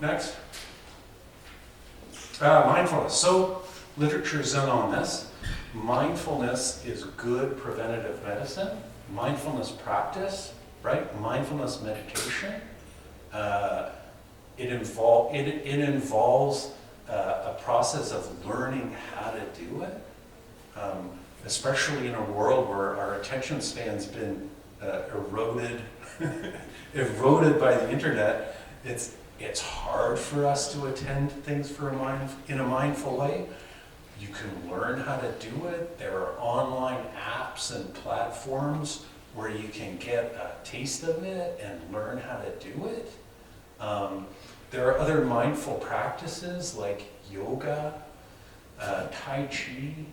Next. Mindfulness. So, literature's in on this. Mindfulness is good preventative medicine. Mindfulness practice, right? Mindfulness meditation. It involves a process of learning how to do it, especially in a world where our attention span's been eroded by the internet. It's hard for us to attend to things in a mindful way. You can learn how to do it. There are online apps and platforms where you can get a taste of it and learn how to do it. There are other mindful practices like yoga, Tai Chi,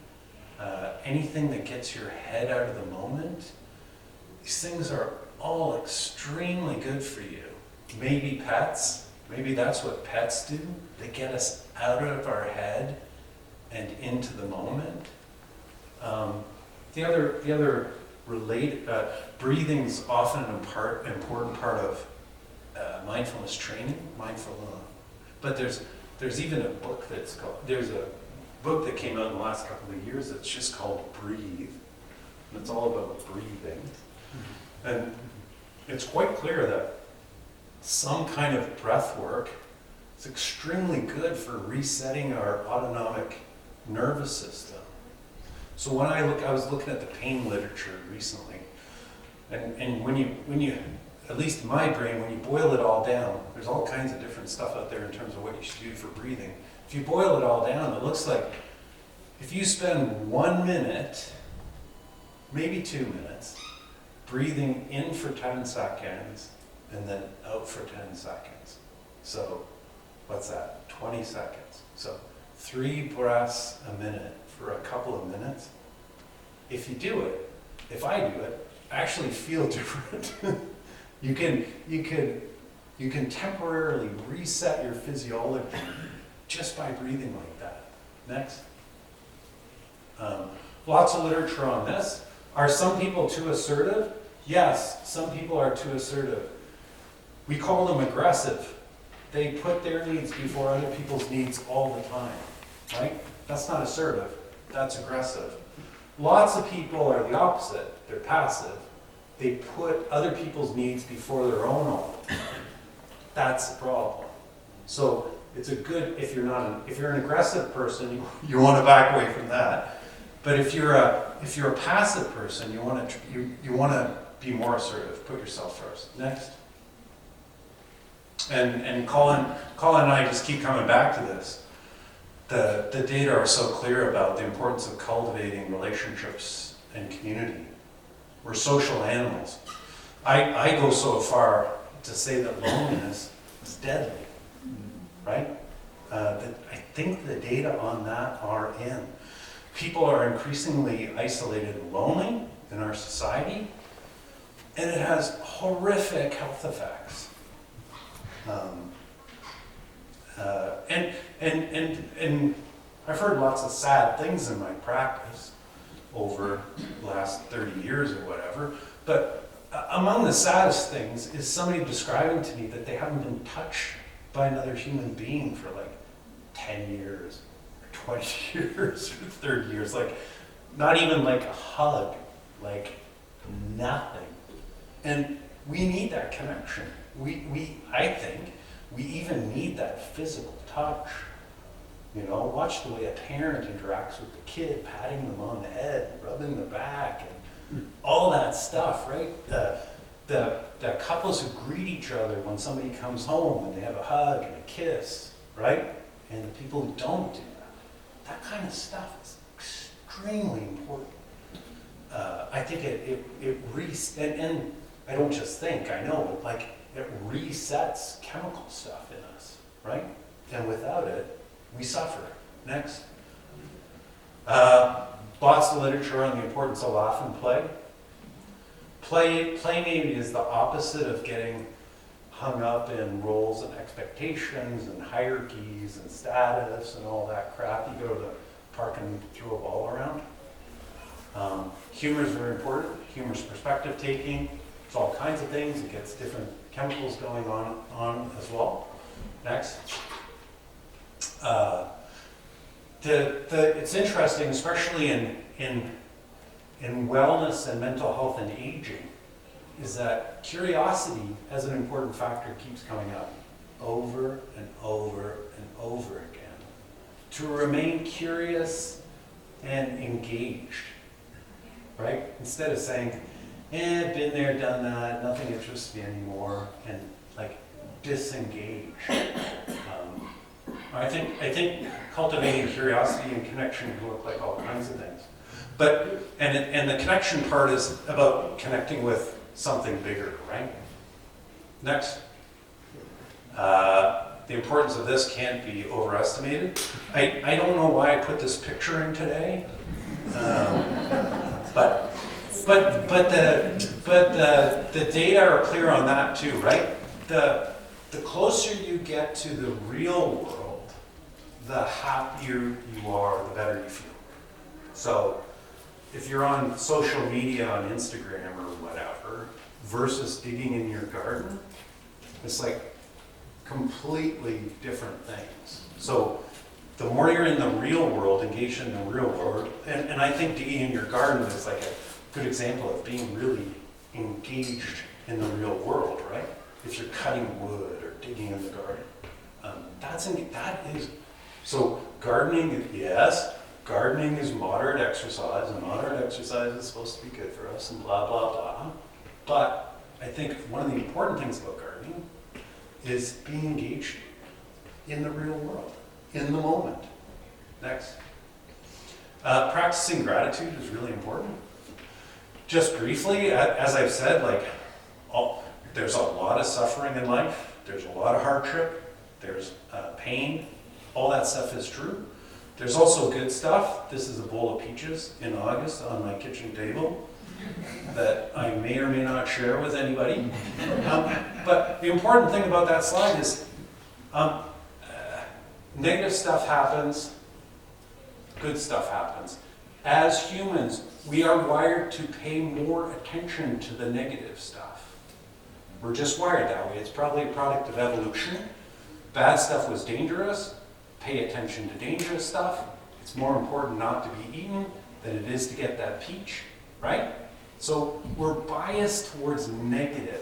anything that gets your head out of the moment. These things are all extremely good for you. Maybe pets, maybe that's what pets do. They get us out of our head and into the moment. The other related, breathing's often an important part of mindfulness training, but there's even a book there's a book that came out in the last couple of years that's just called Breathe, and it's all about breathing. And it's quite clear that some kind of breath work is extremely good for resetting our autonomic nervous system. So when I was looking at the pain literature recently, and when you at least in my brain, when you boil it all down, there's all kinds of different stuff out there in terms of what you should do for breathing. If you boil it all down, it looks like if you spend 1 minute, maybe 2 minutes, breathing in for 10 seconds and then out for 10 seconds. So what's that? 20 seconds. So 3 breaths a minute for a couple of minutes. If you do it, if I do it, I actually feel different. You can temporarily reset your physiology just by breathing like that. Next. Lots of literature on this. Are some people too assertive? Yes, some people are too assertive. We call them aggressive. They put their needs before other people's needs all the time, right? That's not assertive, that's aggressive. Lots of people are the opposite. They're passive. They put other people's needs before their own all the time. That's the problem. So it's a good, if you're an aggressive person, you want to back away from that. But if you're a passive person, you want to be more assertive. Put yourself first. Next. And Colin and I just keep coming back to this. The data are so clear about the importance of cultivating relationships and community. We're social animals. I go so far to say that loneliness is deadly, right? I think the data on that are in. People are increasingly isolated and lonely in our society, and it has horrific health effects. And I've heard lots of sad things in my practice over the last 30 years or whatever, but among the saddest things is somebody describing to me that they haven't been touched by another human being for like 10 years, or 20 years, or 30 years, like not even like a hug, like nothing. And we need that connection. I think we even need that physical touch. You know, watch the way a parent interacts with the kid, patting them on the head, rubbing their back, and all that stuff, right? the couples who greet each other when somebody comes home and they have a hug and a kiss, right? And the people who don't do that kind of stuff is extremely important. I think and I don't just think, I know, like it resets chemical stuff in us, right? And without it, we suffer. Next. Lots of literature on the importance of laugh and play. Play maybe is the opposite of getting hung up in roles and expectations and hierarchies and status and all that crap. You go to the park and throw a ball around. Humor is very important. Humor's perspective taking. It's all kinds of things. It gets different chemicals going on as well. Next. It's interesting, especially in wellness and mental health and aging, is that curiosity as an important factor keeps coming up over and over and over again. To remain curious and engaged, right? Instead of saying, been there, done that, nothing interests me anymore, and like disengage. I think cultivating curiosity and connection can look like all kinds of things. But, and the connection part is about connecting with something bigger, right? Next. The importance of this can't be overestimated. I don't know why I put this picture in today, but the data are clear on that too, right? The closer you get to the real world, the happier you are, the better you feel. So if you're on social media, on Instagram or whatever, versus digging in your garden, it's like completely different things. So the more you're in the real world, engaged in the real world, and I think digging in your garden is like a good example of being really engaged in the real world, right? If you're cutting wood or digging in the garden. That is, so gardening, yes, gardening is moderate exercise, and moderate exercise is supposed to be good for us, and blah, blah, blah. But I think one of the important things about gardening is being engaged in the real world, in the moment. Next. Practicing gratitude is really important. Just briefly, as I've said, there's a lot of suffering in life, there's a lot of hardship, there's pain, all that stuff is true. There's also good stuff. This is a bowl of peaches in August on my kitchen table that I may or may not share with anybody. But the important thing about that slide is negative stuff happens, good stuff happens. As humans, we are wired to pay more attention to the negative stuff. We're just wired that way. It's probably a product of evolution. Bad stuff was dangerous. Pay attention to dangerous stuff. It's more important not to be eaten than it is to get that peach, right? So we're biased towards negative.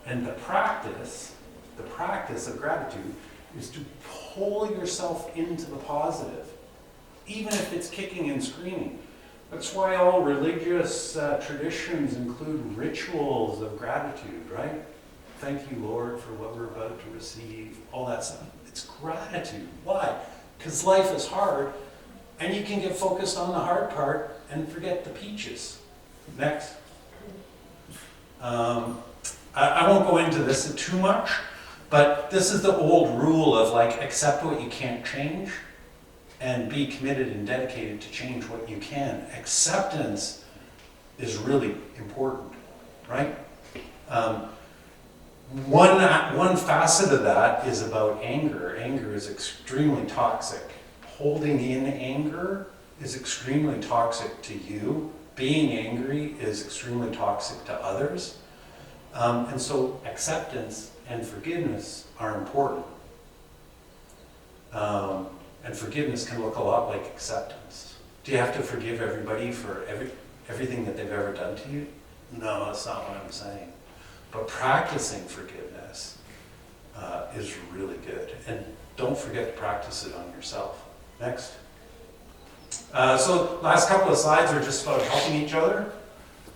And the practice of gratitude is to pull yourself into the positive, even if it's kicking and screaming. That's why all religious traditions include rituals of gratitude, right? Thank you, Lord, for what we're about to receive, all that stuff. It's gratitude. Why? Because life is hard, and you can get focused on the hard part and forget the peaches. Next. I won't go into this too much, but this is the old rule of accept what you can't change and be committed and dedicated to change what you can. Acceptance is really important, right? One facet of that is about anger. Anger is extremely toxic. Holding in anger is extremely toxic to you. Being angry is extremely toxic to others. And so acceptance and forgiveness are important. And forgiveness can look a lot like acceptance. Do you have to forgive everybody for everything that they've ever done to you? No, that's not what I'm saying. But practicing forgiveness is really good. And don't forget to practice it on yourself. Next. So last couple of slides are just about helping each other.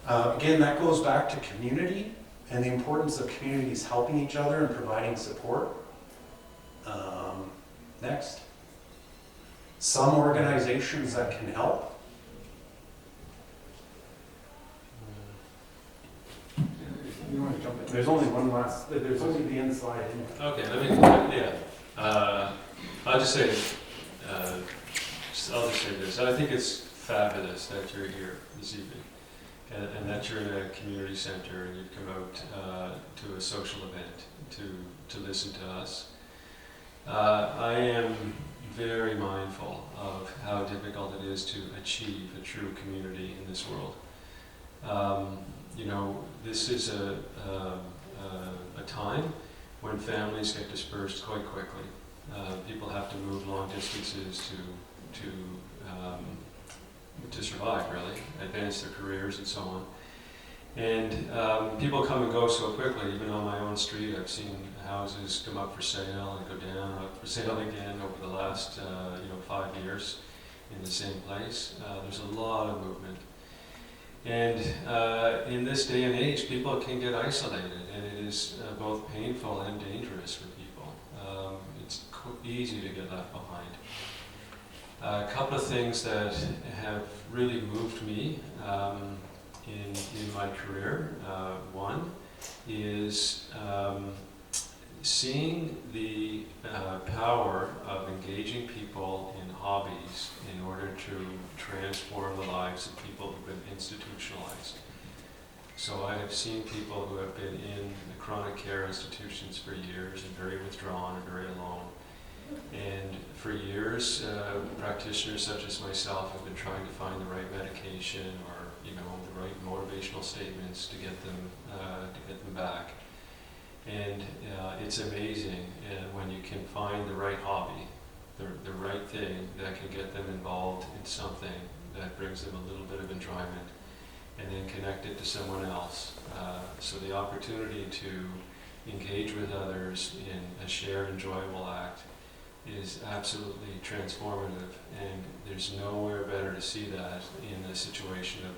Again, that goes back to community and the importance of communities helping each other and providing support. Next. Some organizations that can help. You want to jump in? There's only one last, there's only the inside. Okay, I'll just say, I'll just say this. I think it's fabulous that you're here this evening and that you're in a community center and you've come out to a social event to listen to us. I am very mindful of how difficult it is to achieve a true community in this world. You know, this is a time when families get dispersed quite quickly. People have to move long distances to survive, really, advance their careers and so on. And people come and go so quickly. Even on my own street, I've seen houses come up for sale and go down, up for sale again over the last 5 years in the same place. There's a lot of movement. And in this day and age, people can get isolated, and it is both painful and dangerous for people. It's easy to get left behind. A couple of things that have really moved me in my career. One is seeing the power of engaging people in hobbies in order to transform the lives of people who've been institutionalized. So I have seen people who have been in the chronic care institutions for years and very withdrawn and very alone. And for years, practitioners such as myself have been trying to find the right medication or the right motivational statements to get them back. And it's amazing when you can find the right hobby, the right thing that can get them involved in something that brings them a little bit of enjoyment, and then connect it to someone else. So the opportunity to engage with others in a shared enjoyable act is absolutely transformative, and there's nowhere better to see that in a situation of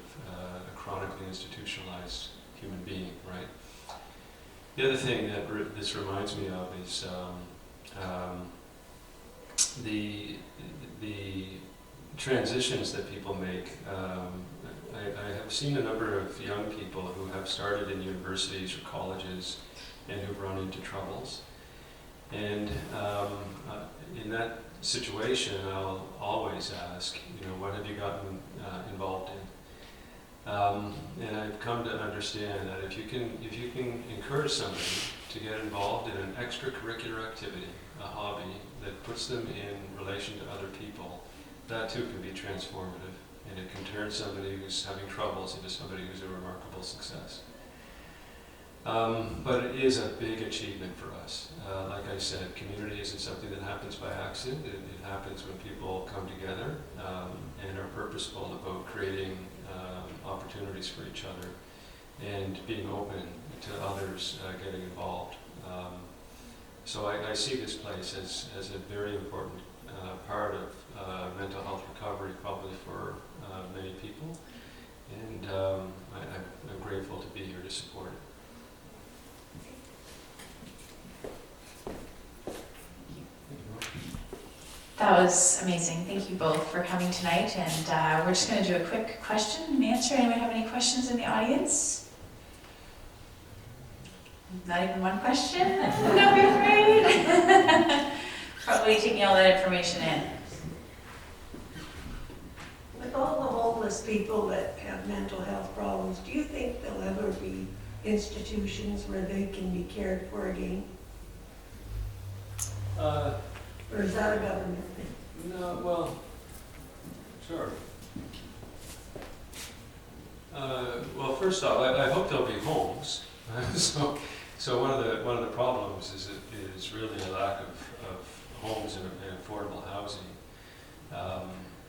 a chronically institutionalized human being, right? The other thing that this reminds me of is the transitions that people make. I have seen a number of young people who have started in universities or colleges and who've run into troubles. And in that situation, I'll always ask, what have you gotten involved in? And I've come to understand that if you can encourage somebody to get involved in an extracurricular activity, a hobby that puts them in relation to other people, that too can be transformative, and it can turn somebody who's having troubles into somebody who's a remarkable success. But it is a big achievement for us. Like I said, community isn't something that happens by accident. It happens when people come together and are purposeful about creating opportunities for each other and being open to others getting involved. So I see this place as a very important part of mental health recovery, probably for many people. And I'm grateful to be here to support it. That was amazing. Thank you both for coming tonight. And we're just going to do a quick question and answer. Anyone have any questions in the audience? Not even one question? Don't be afraid. Probably taking all that information in. With all the homeless people that have mental health problems, do you think there'll ever be institutions where they can be cared for again? Or is that a government thing? No, well, sure. Well, first off, I hope there'll be homes. So one of the problems is really a lack of homes and affordable housing.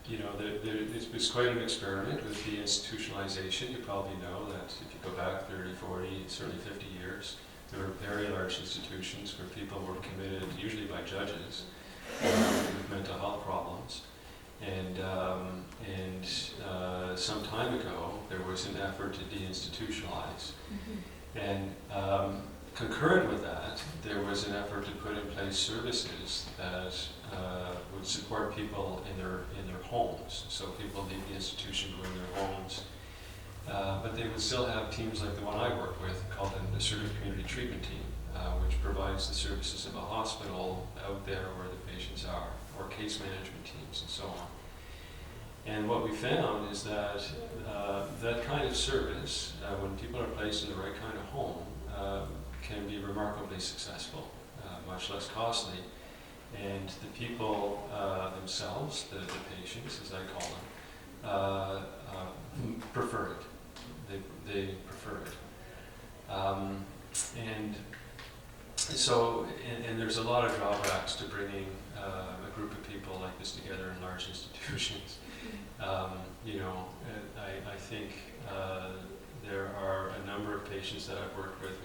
It was quite an experiment with the institutionalization. You probably know that if you go back 30, 40, certainly 50 years, there were very large institutions where people were committed, usually by judges, with mental health problems. And some time ago, there was an effort to deinstitutionalize. And concurrent with that, there was an effort to put in place services that would support people in their homes. So people leave the institution, go in their homes. But they would still have teams like the one I work with, called an Assertive Community Treatment Team, which provides the services of a hospital out there where the patients are, or case management teams and so on. And what we found is that that kind of service, when people are placed in the right kind of home, can be remarkably successful, much less costly. And the people themselves, the patients, as I call them, prefer it. They prefer it. And so, and there's a lot of drawbacks to bringing a group of people like this together in large institutions. I think there are a number of patients that I've worked with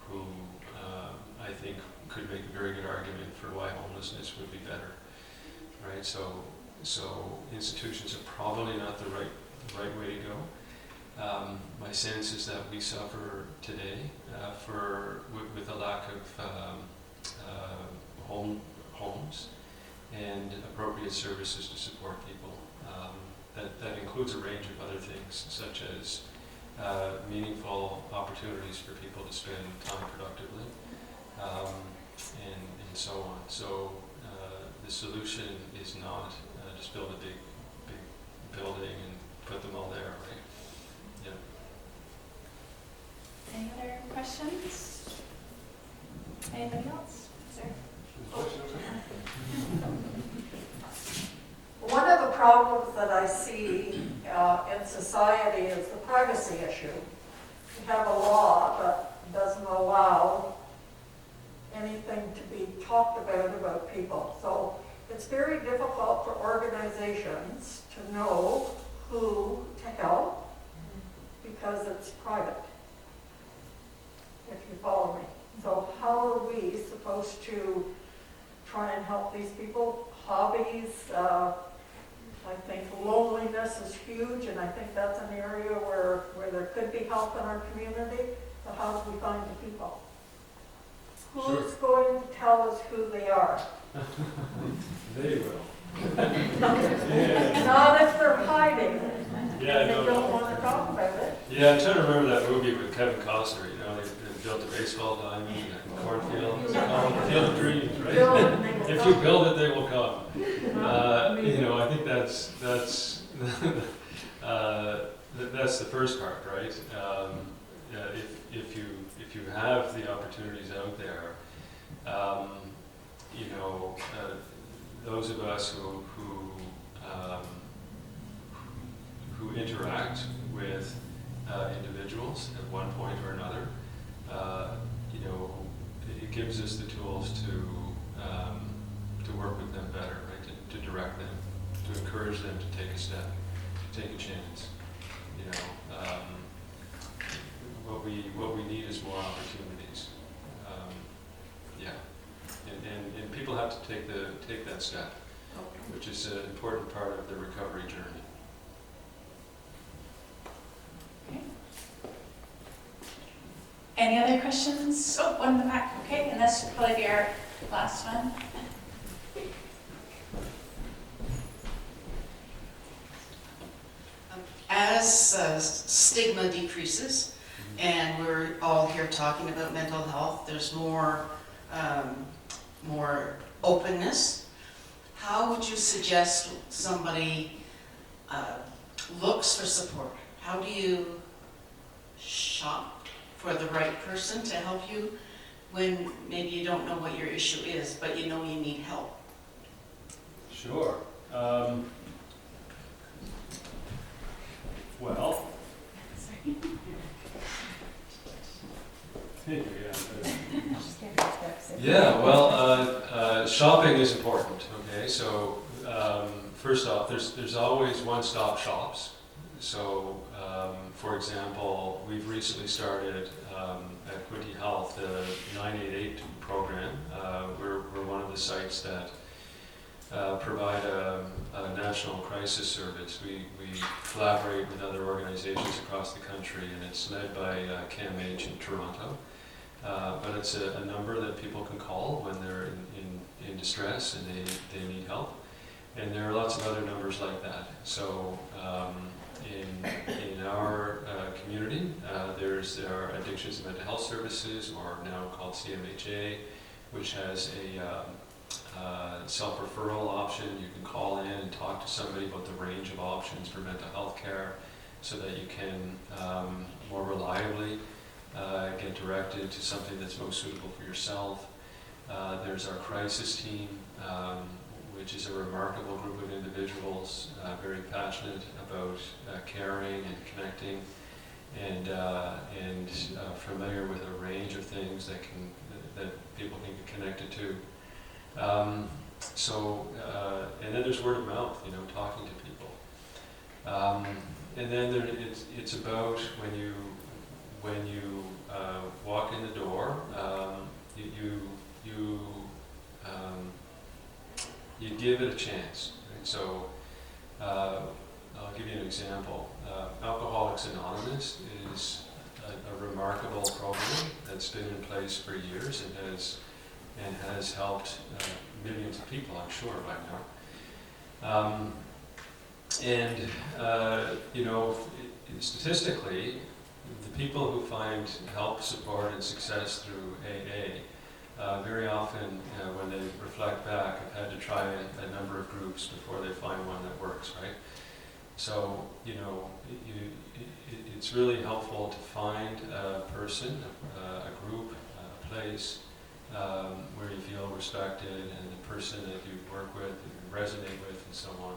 who I think could make a very good argument for why homelessness would be better, right? So institutions are probably not the right way to go. My sense is that we suffer today with a lack of homes and appropriate services to support people. That includes a range of other things, such as meaningful opportunities for people to spend time productively, and so on. So the solution is not just build a big building and put them all there, right? Yeah. Any other questions? Anybody else? Sir? One of the problems that I see in society is the privacy issue. We have a law that doesn't allow anything to be talked about people. So it's very difficult for organizations to know who to help because it's private, if you follow me. So how are we supposed to try and help these people? Hobbies, I think loneliness is huge, and I think that's an area where there could be help in our community. So how do we find the people? Who's going to tell us who they are? They will. Not if they're hiding. Yeah, They don't want to talk about it. Yeah, I'm trying to remember that movie with Kevin Costner. They built a baseball diamond in a cornfield. It's called Field of Dreams, right? If you build it, they will come. I think that's that's the first part, right? If you have the opportunities out there, those of us who interact with individuals at one point or another, it gives us the tools to work with them better, right? To direct them, to encourage them to take a step, to take a chance. What we need is more opportunities. And people have to take that step, which is an important part of the recovery journey. Okay. Any other questions? Oh, one in the back. Okay, and this will probably be our last one. As stigma decreases, and we're all here talking about mental health, there's more openness. How would you suggest somebody looks for support? How do you shop for the right person to help you when maybe you don't know what your issue is, but you know you need help? Sure. Well. Yeah, well, shopping is important, okay? So, first off, there's always one-stop shops. So, for example, we've recently started at Quinte Health the 988 program. We're one of the sites that provide a national crisis service. We collaborate with other organizations across the country, and it's led by CAMH in Toronto. But it's a number that people can call when they're in distress and they need help. And there are lots of other numbers like that. So in our community, there are Addictions and Mental Health Services, or now called CMHA, which has a self-referral option. You can call in and talk to somebody about the range of options for mental health care so that you can more reliably get directed to something that's most suitable for yourself. There's our crisis team, which is a remarkable group of individuals, very passionate about caring and connecting, and familiar with a range of things that people can get connected to. And then there's word of mouth, talking to people. And then it's about when you walk in the door, you give it a chance. Right? So I'll give you an example. Alcoholics Anonymous is a remarkable program that's been in place for years and has helped millions of people, I'm sure, by now. Statistically, the people who find help, support, and success through AA very often, when they reflect back, have had to try a number of groups before they find one that works, right? So, it's really helpful to find a person, a group, a place where you feel respected, and the person that you work with, that you resonate with, and so on.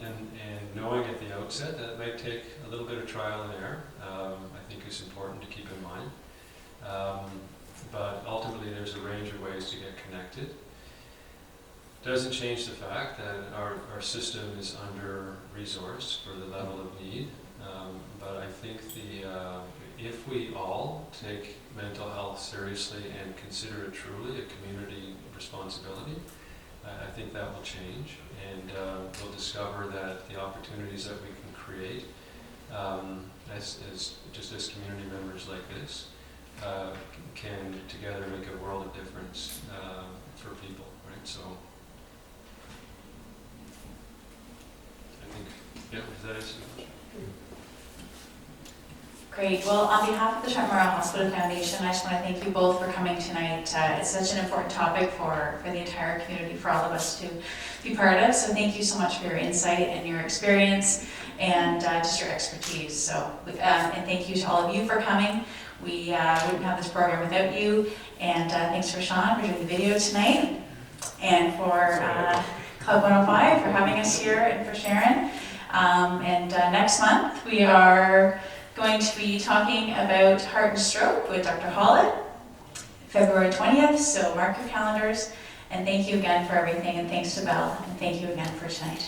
And knowing at the outset that it might take a little bit of trial and error, I think is important to keep in mind. But ultimately, there's a range of ways to get connected. Doesn't change the fact that our system is under-resourced for the level of need. But I think if we all take mental health seriously and consider it truly a community responsibility, I think that will change, and we'll discover that the opportunities that we can create as community members like this can together make a world of difference for people, right? So I think, does that answer the question? Great. Well, on behalf of the Trent Memorial Hospital Foundation, I just want to thank you both for coming tonight. It's such an important topic for the entire community, for all of us to be part of. So thank you so much for your insight and your experience and just your expertise. So, and thank you to all of you for coming. We wouldn't have this program without you. And thanks for Sean for doing the video tonight, and for Club 105 for having us here, and for Sharon. And next month we are going to be talking about heart and stroke with Dr. Hollett, February 20th, so mark your calendars. And thank you again for everything, and thanks to Belle, and thank you again for tonight.